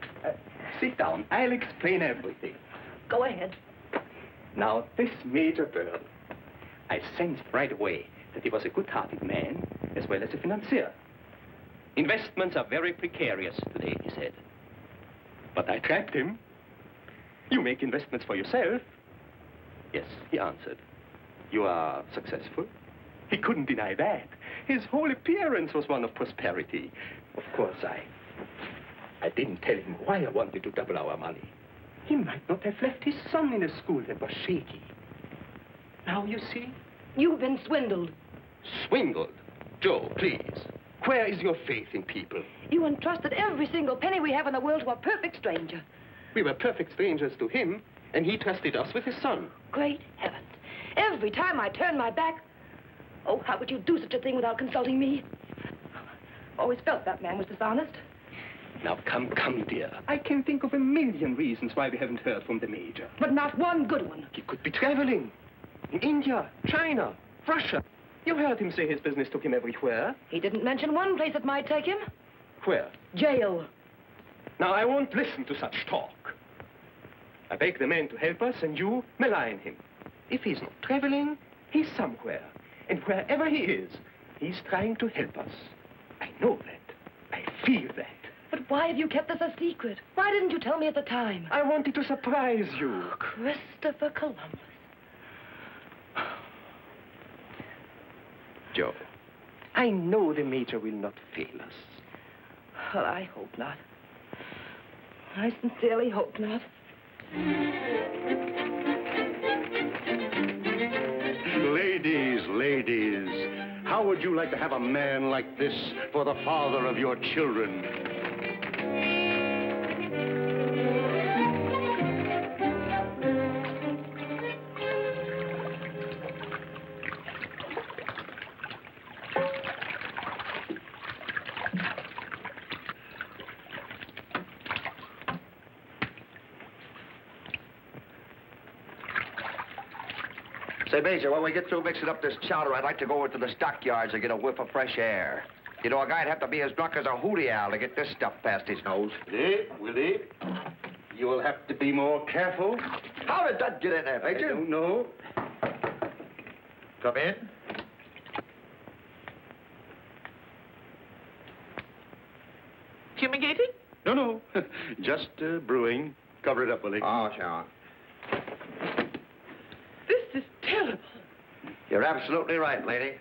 Sit down. I'll explain everything. Go ahead. Now, this Major Burl, I sensed right away that he was a good-hearted man as well as a financier. Investments are very precarious today, he said. But I trapped him. You make investments for yourself. Yes, he answered. You are successful. He couldn't deny that. His whole appearance was one of prosperity. Of course, I didn't tell him why I wanted to double our money. He might not have left his son in a school that was shaky. Now you see? You've been swindled. Swindled? Joe, please. Where is your faith in people? You entrusted every single penny we have in the world to a perfect stranger. We were perfect strangers to him, and he trusted us with his son. Great heavens. Every time I turn my back... Oh, how could you do such a thing without consulting me? Always felt that man was dishonest. Now, come, dear. I can think of a million reasons why we haven't heard from the Major. But not one good one. He could be traveling. In India, China, Russia. You heard him say his business took him everywhere. He didn't mention one place that might take him. Where? Jail. Now, I won't listen to such talk. I beg the man to help us, and you malign him. If he's not traveling, he's somewhere. And wherever he is, he's trying to help us. I know that. I feel that. But why have you kept this a secret? Why didn't you tell me at the time? I wanted to surprise you. Christopher Columbus. Joe, I know the Major will not fail us. Well, I hope not. I sincerely hope not. Ladies, how would you like to have a man like this for the father of your children? Say, Major, when we get through mixing up this chowder, I'd like to go over to the stockyards and get a whiff of fresh air. You know, a guy'd have to be as drunk as a hootie owl to get this stuff past his nose. Willie, you will have to be more careful. How did that get in there, Major? I don't know. Come in. Fumigating? No. Just brewing. Cover it up, Willie. Oh, sure. This is terrible. You're absolutely right, lady.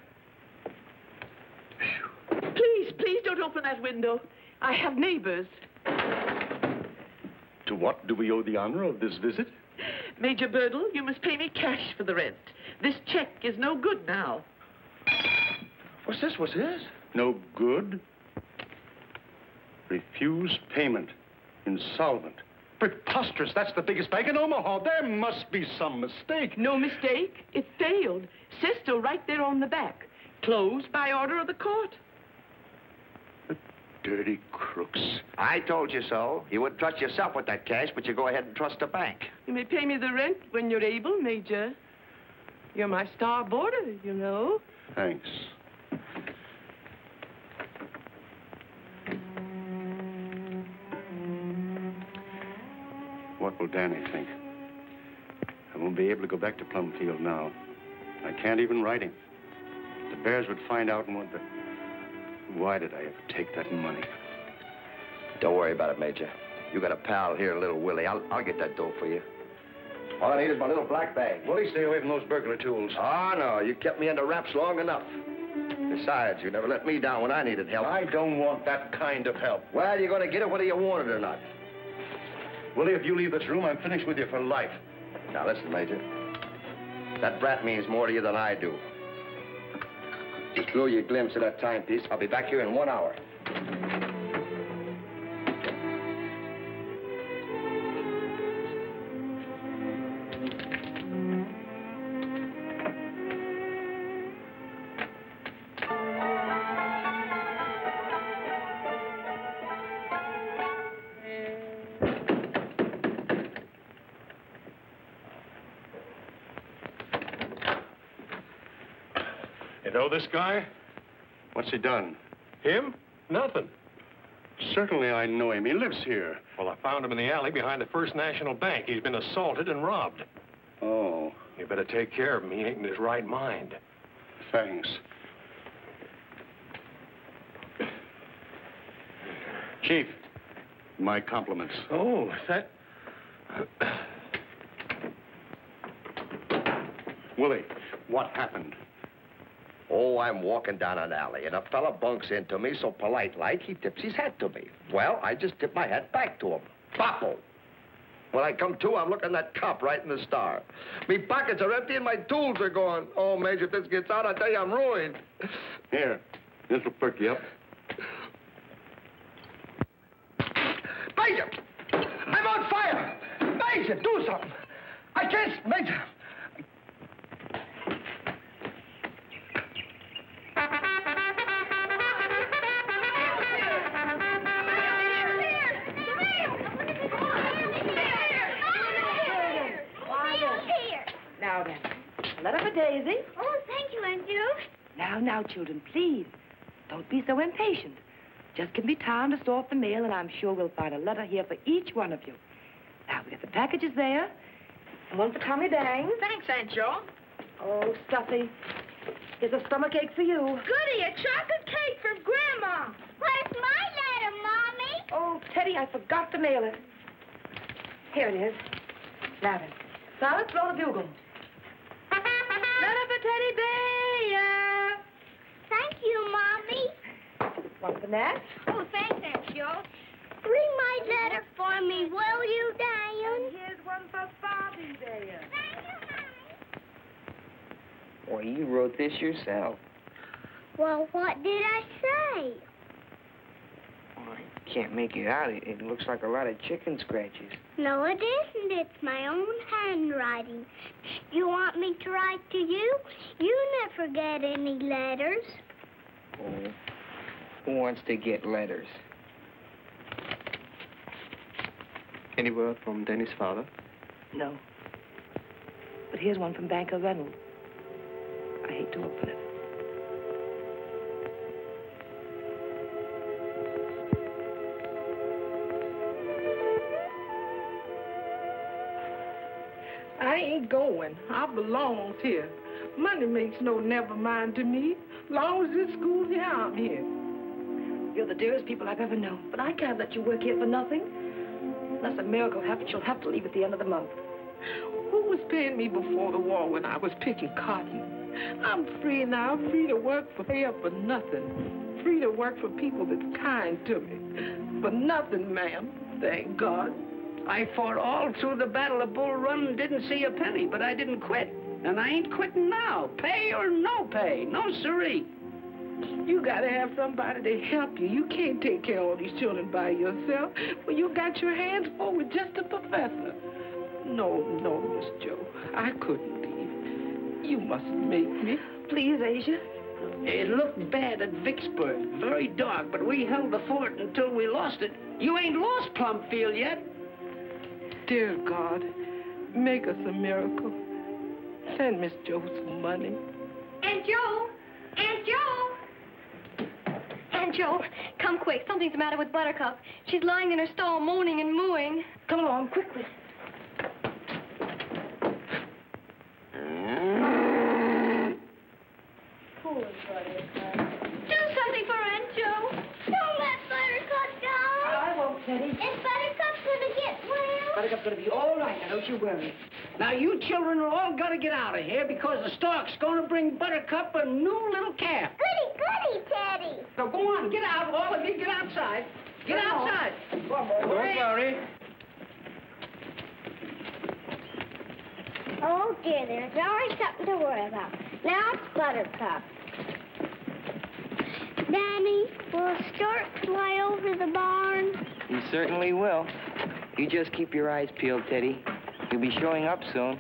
Please don't open that window. I have neighbors. To what do we owe the honor of this visit? Major Birdle, you must pay me cash for the rent. This check is no good now. What's this? No good. Refuse payment. Insolvent. Preposterous. That's the biggest bank in Omaha. There must be some mistake. No mistake. It failed. Says so right there on the back. Closed by order of the court. The dirty crooks. I told you so. You wouldn't trust yourself with that cash, but you go ahead and trust the bank. You may pay me the rent when you're able, Major. You're my star boarder, you know. Thanks. What will Danny think? I won't be able to go back to Plumfield now. I can't even write him. The Bears would find out and want the... Why did I ever take that money? Don't worry about it, Major. You got a pal here, little Willie. I'll get that dough for you. All I need is my little black bag. Willie, stay away from those burglar tools. Oh, no. You kept me under wraps long enough. Besides, you never let me down when I needed help. I don't want that kind of help. Well, you're going to get it whether you want it or not. Willie, if you leave this room, I'm finished with you for life. Now, listen, Major. That brat means more to you than I do. Just blew you a glimpse of that timepiece. I'll be back here in 1 hour. You know this guy? What's he done? Him? Nothing. Certainly I know him. He lives here. Well, I found him in the alley behind the First National Bank. He's been assaulted and robbed. Oh. You better take care of him. He ain't in his right mind. Thanks. Chief, my compliments. Oh, that... Willie, what happened? Oh, I'm walking down an alley, and a fella bunks into me so polite-like, he tips his hat to me. Well, I just tip my hat back to him. Boppo! When I come to, I'm looking at that cop right in the star. Me pockets are empty and my tools are gone. Oh, Major, if this gets out, I tell you, I'm ruined. Here, this'll perk you up. Major! I'm on fire! Major, do something! I can't, Major! Now then, a letter for Daisy. Oh, thank you, Aunt Jo. Now, children, please. Don't be so impatient. Just give me time to sort the mail, and I'm sure we'll find a letter here for each one of you. Now, we got the packages there. And one for Tommy Bang. Thanks, Aunt Jo. Oh, Stuffy. Here's a stomachache for you. Goody, a chocolate cake from Grandma. Where's my letter, Mommy? Oh, Teddy, I forgot to mail it. Here it is. Now then, Silas, blow the bugle. Letter for Teddy Bear. Thank you, Mommy. One for Nat. Oh, thanks, Aunt Jo. Read my letter for me, will you, Diane? And here's one for Bobby Bear. Well, you wrote this yourself. Well, what did I say? Oh, I can't make it out. It looks like a lot of chicken scratches. No, it isn't. It's my own handwriting. You want me to write to you? You never get any letters. Oh, who wants to get letters? Any word from Danny's father? No. But here's one from Banker Reynolds. I hate to open it. I ain't going. I belongs here. Money makes no never mind to me. Long as this school's here, I'm here. You're the dearest people I've ever known, but I can't let you work here for nothing. Unless a miracle happens, you'll have to leave at the end of the month. Who was paying me before the war when I was picking cotton? I'm free now, free to work for pay up for nothing. Free to work for people that's kind to me. For nothing, ma'am. Thank God. I fought all through the Battle of Bull Run and didn't see a penny, but I didn't quit. And I ain't quitting now. Pay or no pay. No siree. You gotta have somebody to help you. You can't take care of all these children by yourself. Well, you got your hands full with just a professor. No, Miss Jo. I couldn't leave. You mustn't make me. Please, Asia. It looked bad at Vicksburg. Very dark, but we held the fort until we lost it. You ain't lost Plumfield yet. Dear God, make us a miracle. Send Miss Jo some money. Aunt Jo! Aunt Jo! Aunt Jo, come quick. Something's the matter with Buttercup. She's lying in her stall, moaning and mooing. Come along, quickly. Poor Buttercup. Do something for Aunt Jo. Don't let Buttercup go. I won't, Teddy. Is Buttercup gonna get well? Buttercup's gonna be all right. Now, don't you worry. Now, you children are all gonna get out of here because the stork's gonna bring Buttercup a new little calf. Goody, Teddy. So go on, get out, all of you, get outside. Get outside. Don't worry. Oh, dear, there's always something to worry about. Now it's Buttercup. Danny, will a stork fly over the barn? You certainly will. You just keep your eyes peeled, Teddy. You'll be showing up soon.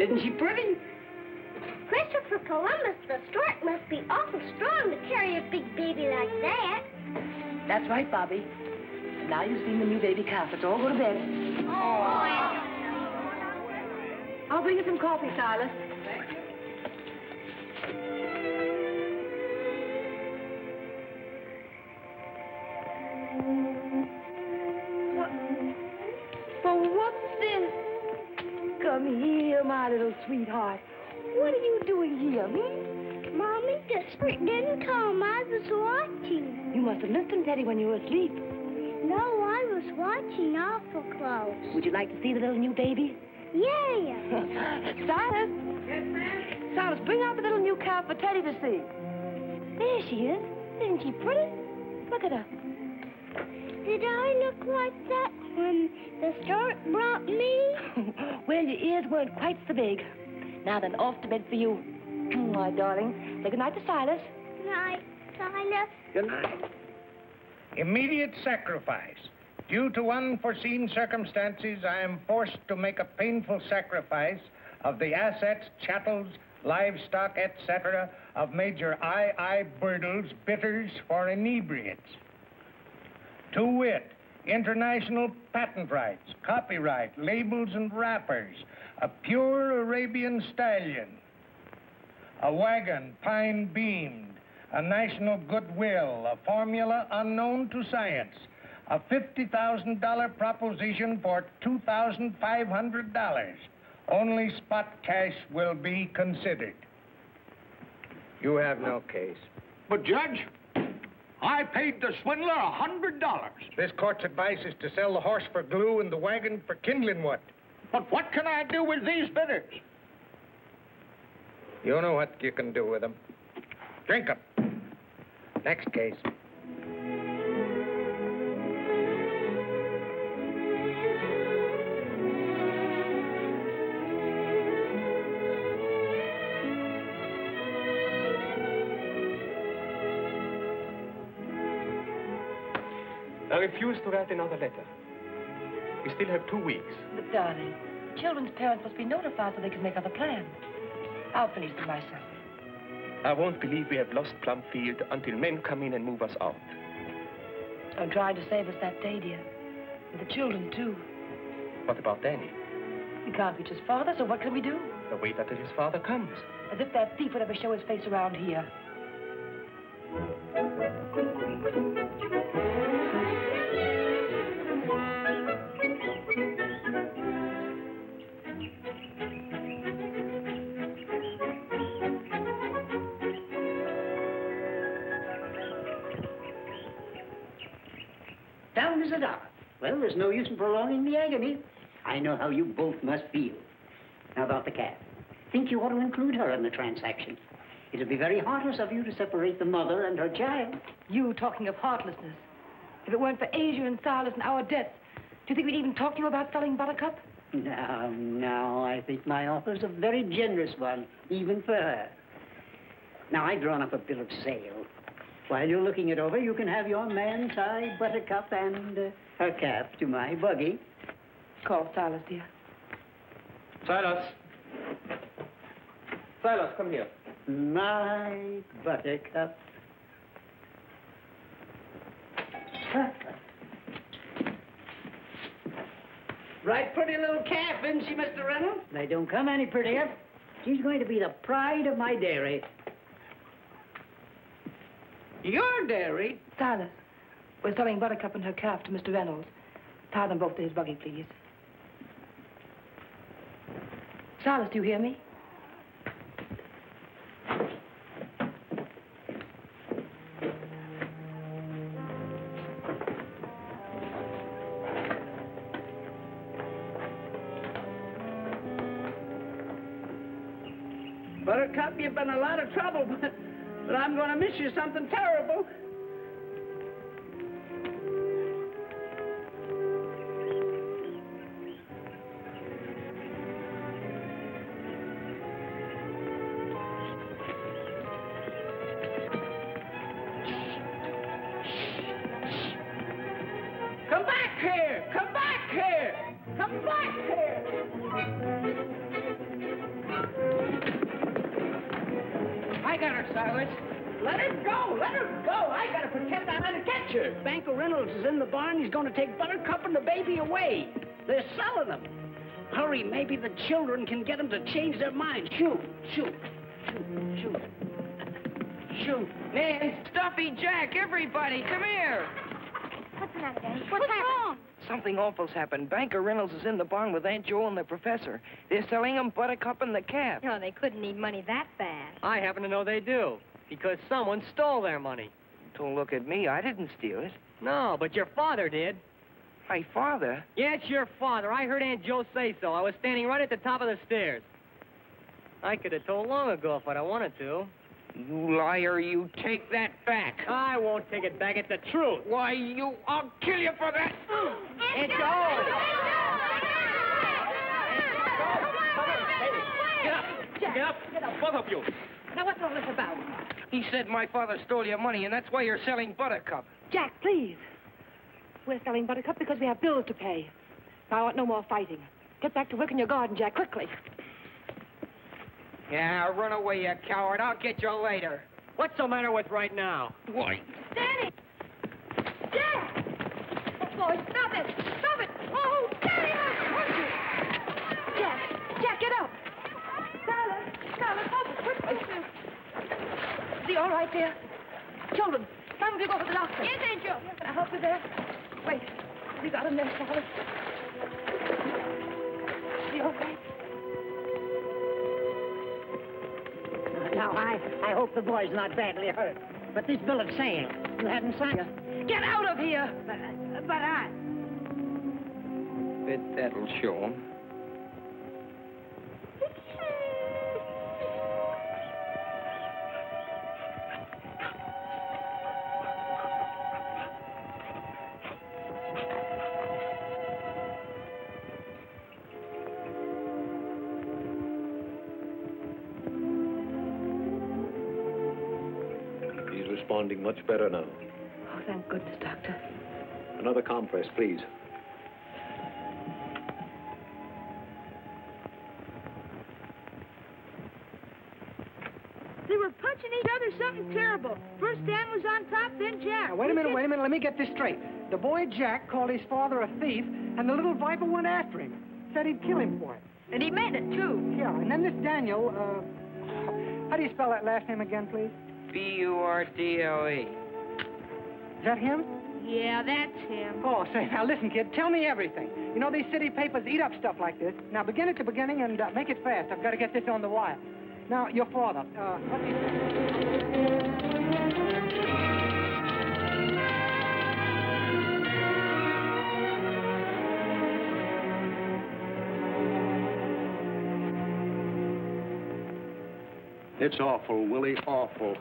Isn't she pretty? Christopher Columbus, the stork, must be awful strong to carry a big baby like that. That's right, Bobby. Now you've seen the new baby calf. Let's all go to bed. I'll bring you some coffee, Silas. What's this? Come here, my little sweetheart. What are you doing here, Mommy, the stork didn't come. I was watching. You must have missed him, Teddy, when you were asleep. No, I was watching awful close. Would you like to see the little new baby? Yeah. Silas. Yes, ma'am? Silas, bring out the little new calf for Teddy to see. There she is. Isn't she pretty? Look at her. Did I look like that when the stork brought me? Well, your ears weren't quite so big. Now then, off to bed for you. My darling. Say goodnight to Silas. Night, Silas. Good night. Immediate sacrifice. Due to unforeseen circumstances, I am forced to make a painful sacrifice of the assets, chattels, livestock, etc. of Major I. Birdle's bitters for inebriates. To wit, international patent rights, copyright, labels and wrappers, a pure Arabian stallion, a wagon pine-beamed, a national goodwill, a formula unknown to science, a $50,000 proposition for $2,500. Only spot cash will be considered. You have no case. But, Judge, I paid the swindler $100. This court's advice is to sell the horse for glue and the wagon for kindling wood. But what can I do with these bitters? You know what you can do with them. Drink them. Next case. I refuse to write another letter. We still have 2 weeks. But, darling, the children's parents must be notified so they can make other plans. I'll finish them myself. I won't believe we have lost Plumfield until men come in and move us out. I'm trying to save us that day, dear. And the children, too. What about Danny? We can't reach his father, so what can we do? Wait until his father comes. As if that thief would ever show his face around here. Down is a dollar. Well, there's no use in prolonging the agony. I know how you both must feel. Now about the cat. Think you ought to include her in the transaction. It'd be very heartless of you to separate the mother and her child. You talking of heartlessness. If it weren't for Asia and Silas and our debts, do you think we'd even talk to you about selling Buttercup? Now, I think my offer's a very generous one, even for her. Now, I've drawn up a bill of sale. While you're looking it over, you can have your man tie Buttercup and her calf to my buggy. Call Silas, dear. Silas. Silas, come here. My Buttercup. Right pretty little calf, isn't she, Mr. Reynolds? They don't come any prettier. She's going to be the pride of my dairy. Your dairy? Silas, we're selling Buttercup and her calf to Mr. Reynolds. Tie them both to his buggy, please. Silas, do you hear me? Buttercup, you've been a lot of trouble, but I'm going to miss you something terrible. Come back here! Come back here! Come back here! Silas. Let her go. Let her go. I gotta pretend I'm gonna catch her. Banker Reynolds is in the barn. He's gonna take Buttercup and the baby away. They're selling them. Hurry, maybe the children can get them to change their minds. Shoot, shoot, shoot, shoot. Shoot. Nan, Stuffy, Jack, everybody, come here. What's the matter, Daddy? What's wrong? Something awful's happened. Banker Reynolds is in the barn with Aunt Jo and the professor. They're selling them Buttercup and the calf. No, they couldn't need money that fast. I happen to know they do, because someone stole their money. Don't look at me. I didn't steal it. No, but your father did. My father? Yeah, it's your father. I heard Aunt Jo say so. I was standing right at the top of the stairs. I could have told long ago if I'd have wanted to. You liar, you take that back. I won't take it back. It's the truth. Why, I'll kill you for that. Aunt Jo! Get up! Get up, both of you! Now, what's all this about? He said my father stole your money, and that's why you're selling Buttercup. Jack, please. We're selling Buttercup because we have bills to pay. Now, I want no more fighting. Get back to work in your garden, Jack, quickly. Yeah, run away, you coward. I'll get you later. What's the matter with right now? Why? Danny! Jack! Oh, boy, stop it! Stop it! Oh, Danny, Jack, get up. Silas, help us quickly. Is he all right there? Children, time to go to the doctor. Yes, Aunt Jo. Can I help you there? Wait, we got him there, Silas. Is he all right? Now, I hope the boy's not badly hurt. But this bill of saying, you hadn't signed it. Get out of here! But I... Bet that'll show him. He's responding much better now. Oh, thank goodness, Doctor. Another compress, please. They were punching each other something terrible. First Dan was on top, then Jack. Now, wait a minute. Let me get this straight. The boy Jack called his father a thief, and the little viper went after him. Said he'd kill him for it. And he meant it, too. Yeah, and then this Daniel, how do you spell that last name again, please? B-U-R-D-L-E. Is that him? Yeah, that's him. Oh, say, now listen, kid, tell me everything. You know, these city papers eat up stuff like this. Now, begin at the beginning and make it fast. I've got to get this on the wire. Now, your father, what do you say? It's awful, Willie, awful.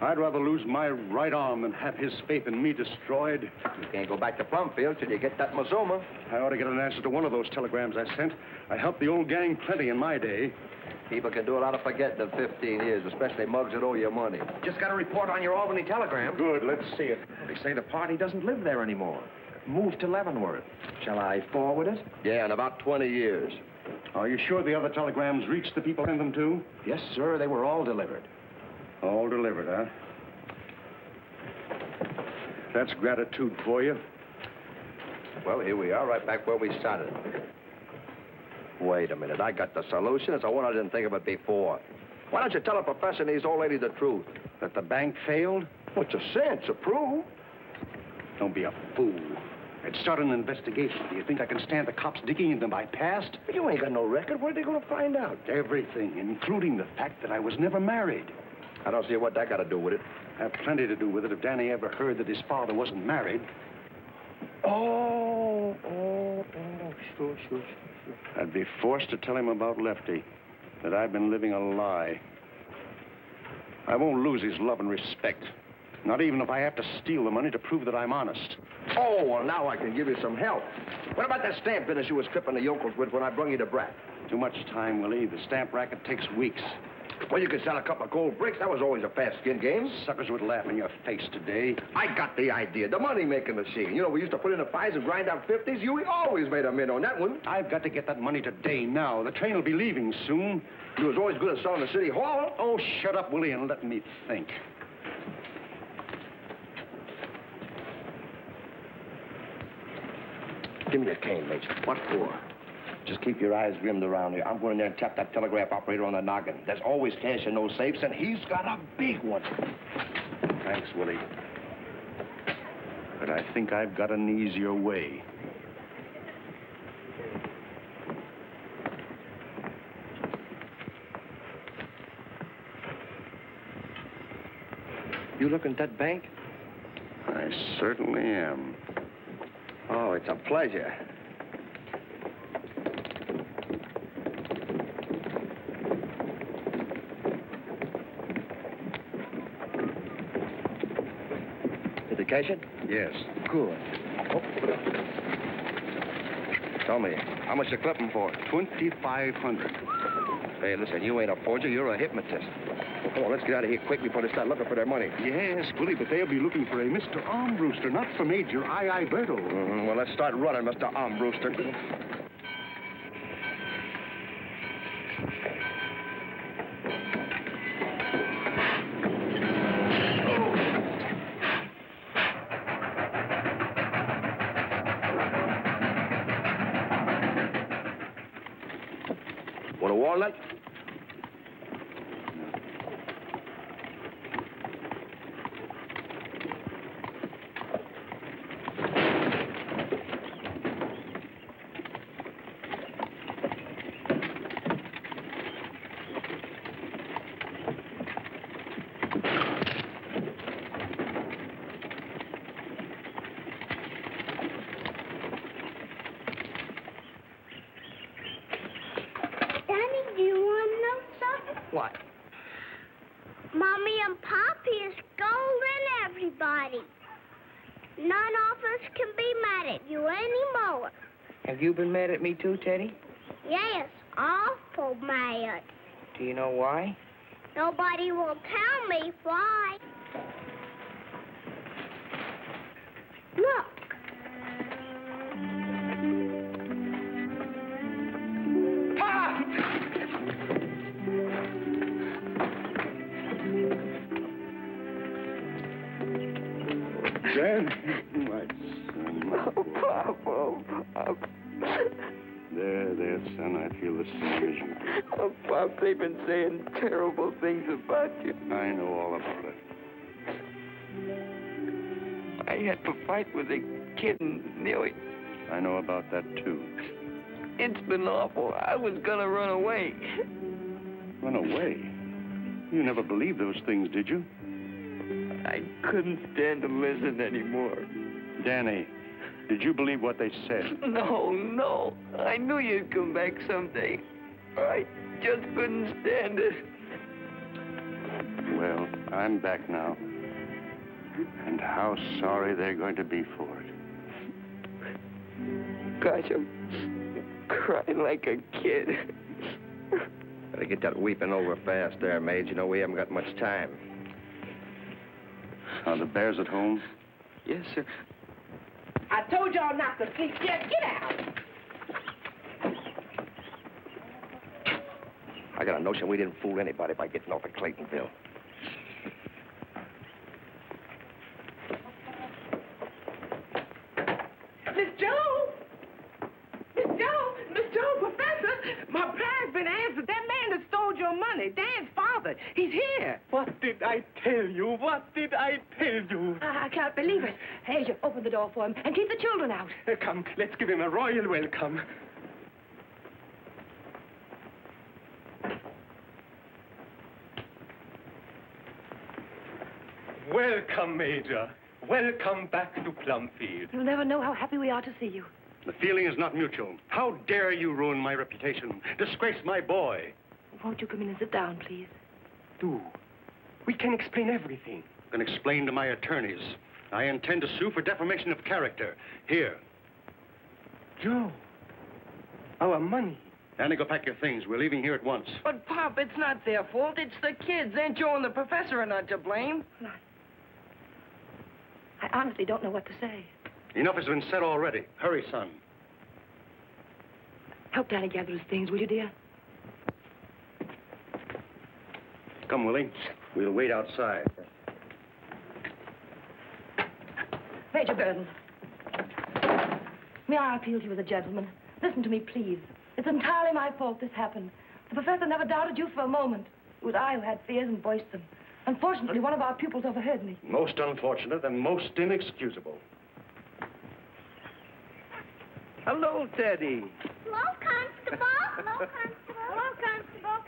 I'd rather lose my right arm than have his faith in me destroyed. You can't go back to Plumfield till you get that Mazoma. I ought to get an answer to one of those telegrams I sent. I helped the old gang plenty in my day. People can do a lot of forgetting in 15 years, especially mugs that owe you money. Just got a report on your Albany telegram. Good, let's see it. They say the party doesn't live there anymore. Moved to Leavenworth. Shall I forward it? Yeah, in about 20 years. Are you sure the other telegrams reached the people sent them to? Yes, sir. They were all delivered. All delivered, huh? That's gratitude for you. Well, here we are, right back where we started. Wait a minute. I got the solution. It's the one I didn't think of it before. Why don't you tell the professor and his old lady the truth? That the bank failed? What's a sense? A proof? Don't be a fool. I'd start an investigation. Do you think I can stand the cops digging into my past? But you ain't got no record. What are they going to find out? Everything, including the fact that I was never married. I don't see what that got to do with it. Have plenty to do with it if Danny ever heard that his father wasn't married. Sure. I'd be forced to tell him about Lefty, that I've been living a lie. I won't lose his love and respect, not even if I have to steal the money to prove that I'm honest. Oh, well, now I can give you some help. What about that stamp business you was tripping the yokels with when I brung you to Brat? Too much time, Willie. The stamp racket takes weeks. Well, you could sell a couple of gold bricks. That was always a fast skin game. Suckers would laugh in your face today. I got the idea. The money-making machine. You know, we used to put in the 5s and grind out 50s. You always made a mint on that one. I've got to get that money today, now. The train will be leaving soon. You was always good at selling the city hall. Oh, shut up, Willie, and let me think. Give me a cane, Major. What for? Just keep your eyes rimmed around here. I'm going in there and tap that telegraph operator on the noggin. There's always cash in those safes, and he's got a big one. Thanks, Willie. But I think I've got an easier way. You looking at that bank? I certainly am. Oh, it's a pleasure. Did they cash it? Yes. Good. Oh, put it up. Tell me, how much you clip them for? $2,500. Hey, listen, you ain't a forger, you're a hypnotist. Well, come on, let's get out of here quick before they start looking for their money. Yes, Willie, but they'll be looking for a Mr. Armbruster, not for Major I.I. Bertle. Well, let's start running, Mr. Armbruster. Want a walnut? Daddy, do you want to know something? What? Mommy and Poppy is scolding everybody. None of us can be mad at you anymore. Have you been mad at me too, Teddy? Yes, awful mad. Do you know why? Nobody will tell me why. Look. Dan, my son. Oh, Papa. There, son, I feel the same as you. Oh, Pop, they've been saying terrible things about you. I know all about it. I had to fight with a kid and nearly... I know about that, too. It's been awful. I was gonna run away. Run away? You never believed those things, did you? I couldn't stand to listen anymore. Danny, did you believe what they said? No. I knew you'd come back someday. I just couldn't stand it. Well, I'm back now. And how sorry they're going to be for it. Gosh, I'm crying like a kid. Better get that weeping over fast there, Mage. You know, we haven't got much time. Are the bears at home? Yes, sir. I told y'all not to sleep yet. Get out. I got a notion we didn't fool anybody by getting off at Claytonville. Miss Joe! Miss Joe, Professor! My prayer's been answered. That man that stole your money, Dan's father, he's here. What did I tell you? What did I tell you? I can't believe it. Asia, open the door for him and keep the children out. Come, let's give him a royal welcome. Welcome, Major. Welcome back to Plumfield. You'll never know how happy we are to see you. The feeling is not mutual. How dare you ruin my reputation, disgrace my boy? Won't you come in and sit down, please? Do. We can explain everything. I can explain to my attorneys. I intend to sue for defamation of character. Here. Joe, our money. Danny, go pack your things. We're leaving here at once. But, Pop, it's not their fault. It's the kids. Aunt Joe and the professor are not to blame. I honestly don't know what to say. Enough has been said already. Hurry, son. Help Danny gather his things, will you, dear? Come, Willie. We'll wait outside. Major Burton. May I appeal to you as a gentleman? Listen to me, please. It's entirely my fault this happened. The professor never doubted you for a moment. It was I who had fears and voiced them. Unfortunately, one of our pupils overheard me. Most unfortunate and most inexcusable. Hello, Teddy. Hello, Constable. Hello, Constable. Hello, Constable.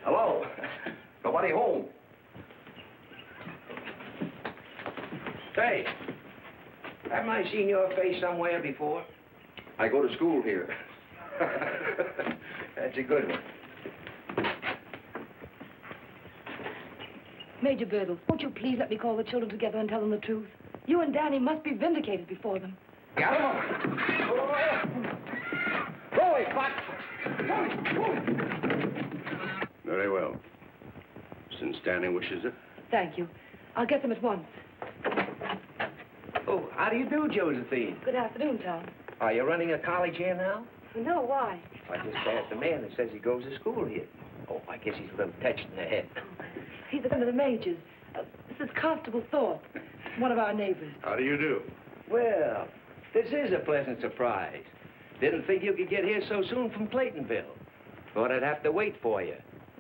Hello. Nobody home. Say, haven't I seen your face somewhere before? I go to school here. That's a good one. Major Birdle, won't you please let me call the children together and tell them the truth? You and Danny must be vindicated before them. Got him. Go away, Fox. Very well. Since Danny wishes it. Thank you. I'll get them at once. Oh, how do you do, Josephine? Good afternoon, Tom. Are you running a college here now? No, why? I just passed a man that says he goes to school here. Oh, I guess he's a little touched in the head. He's a friend of the Major's. This is Constable Thorpe, one of our neighbors. How do you do? Well, this is a pleasant surprise. Didn't think you could get here so soon from Claytonville. Thought I'd have to wait for you.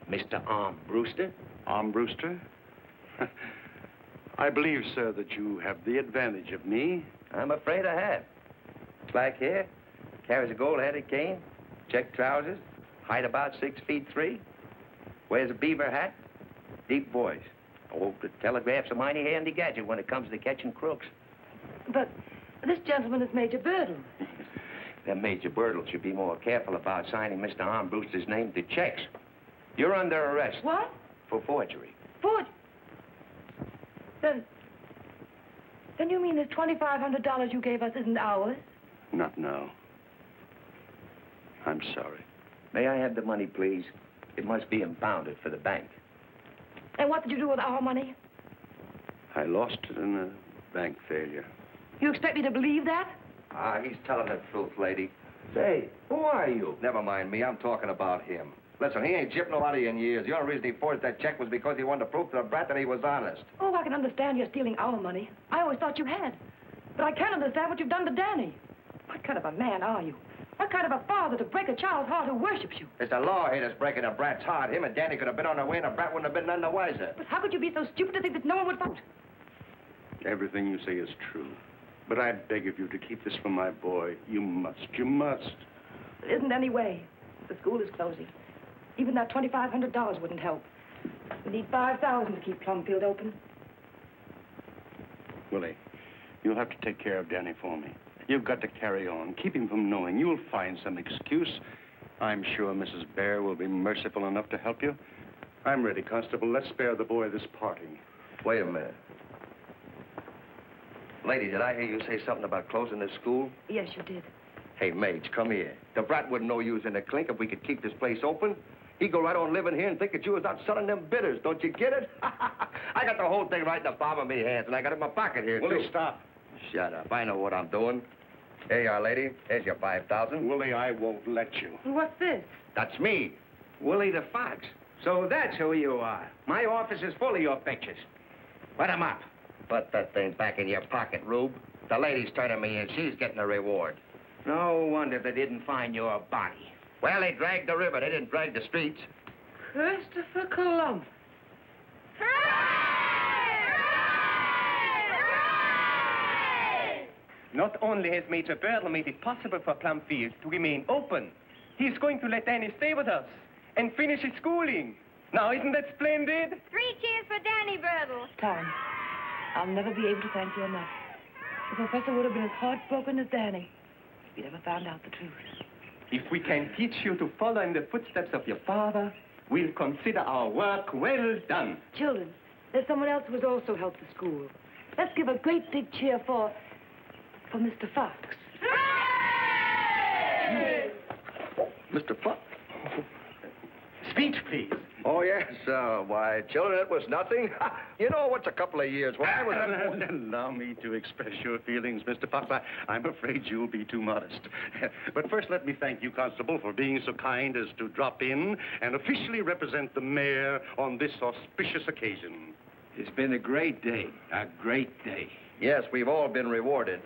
Mr. Arm Brewster. Arm Brewster? I believe, sir, that you have the advantage of me. I'm afraid I have. Black hair, carries a gold-headed cane, check trousers, height about 6'3", wears a beaver hat, deep voice. Oh, the telegraph's a mighty handy gadget when it comes to catching crooks. But this gentleman is Major Birdle. Then Major Birdle should be more careful about signing Mr. Arm Brewster's name to checks. You're under arrest. What? For forgery. Then you mean this $2,500 you gave us isn't ours? Not now. I'm sorry. May I have the money, please? It must be impounded for the bank. And what did you do with our money? I lost it in a bank failure. You expect me to believe that? Ah, he's telling the truth, lady. Say, who are you? Never mind me. I'm talking about him. Listen, he ain't gypped nobody in years. The only reason he forged that check was because he wanted to prove to the brat that he was honest. Oh, I can understand you're stealing our money. I always thought you had. But I can't understand what you've done to Danny. What kind of a man are you? What kind of a father to break a child's heart who worships you? It's the law here that's breaking the brat's heart. Him and Danny could have been on their way and the brat wouldn't have been none the wiser. But how could you be so stupid to think that no one would vote? Everything you say is true. But I beg of you to keep this from my boy. You must. You must. There isn't any way. The school is closing. Even that $2,500 wouldn't help. We need $5,000 to keep Plumfield open. Willie, you'll have to take care of Danny for me. You've got to carry on. Keep him from knowing. You'll find some excuse. I'm sure Mrs. Bear will be merciful enough to help you. I'm ready, Constable. Let's spare the boy this parting. Wait a minute. Lady, did I hear you say something about closing this school? Yes, you did. Hey, Mage, come here. The brat wouldn't know you was in the clink if we could keep this place open. He'd go right on living here and think that you was out selling them bitters. Don't you get it? I got the whole thing right in the palm of my hands, and I got it in my pocket here, Willie, too. stop. Shut up. I know what I'm doing. Here you are, lady. Here's your 5,000. Willie, I won't let you. What's this? That's me. Willie the Fox. So that's who you are. My office is full of your pictures. Let 'em up. Put that thing back in your pocket, Rube. The lady's turning me in. She's getting a reward. No wonder they didn't find your body. Well, they dragged the river. They didn't drag the streets. Christopher Columbus. Not only has Major Birdle made it possible for Plumfield to remain open, he's going to let Danny stay with us and finish his schooling. Now, isn't that splendid? 3 cheers for Danny Birdle. Tom, I'll never be able to thank you enough. The professor would have been as heartbroken as Danny if he'd ever found out the truth. If we can teach you to follow in the footsteps of your father, we'll consider our work well done. Children, there's someone else who has also helped the school. Let's give a great big cheer for Mr. Fox. Mr. Fox. Speech, please. Oh, yes. Why, children, it was nothing. You know, what's a couple of years? When I was... Allow me to express your feelings, Mr. Fox. I'm afraid you'll be too modest. But first, let me thank you, Constable, for being so kind as to drop in and officially represent the mayor on this auspicious occasion. It's been a great day. A great day. Yes, we've all been rewarded.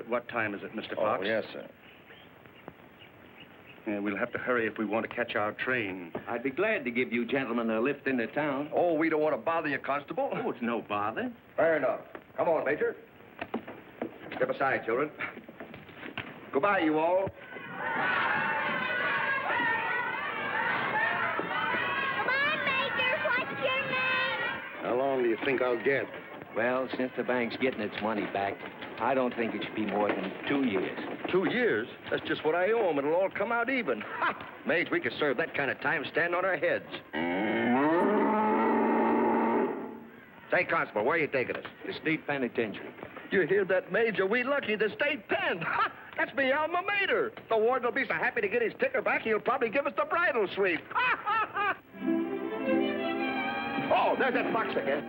What time is it, Mr. Fox? Oh, yes, sir. We'll have to hurry if we want to catch our train. I'd be glad to give you gentlemen a lift into town. Oh, we don't want to bother you, Constable. Oh, it's no bother. Fair enough. Come on, Major. Step aside, children. Goodbye, you all. Come on, Major. What's your name? How long do you think I'll get? Well, since the bank's getting its money back, I don't think it should be more than 2 years. 2 years? That's just what I owe them. It'll all come out even. Ha! Mage, we could serve that kind of time standing on our heads. Say, Constable, where are you taking us? The state penitentiary. You hear that, Major? We lucky the state pen. Ha! That's me alma mater. The warden will be so happy to get his ticker back, he'll probably give us the bridal suite. Ha, ha, ha! Oh, there's that fox again.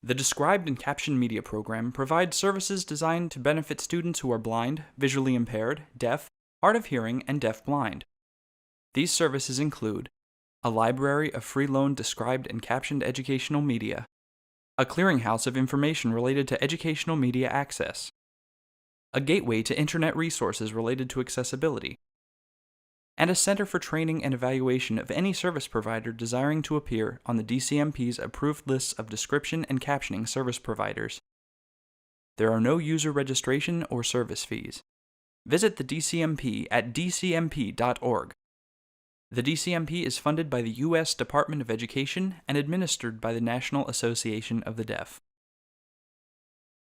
The described and captioned media program provides services designed to benefit students who are blind, visually impaired, deaf, hard of hearing, and deaf-blind. These services include a library of free-loan described and captioned educational media, a clearinghouse of information related to educational media access, a gateway to internet resources related to accessibility, and a center for training and evaluation of any service provider desiring to appear on the DCMP's approved lists of description and captioning service providers. There are no user registration or service fees. Visit the DCMP at dcmp.org. The DCMP is funded by the U.S. Department of Education and administered by the National Association of the Deaf.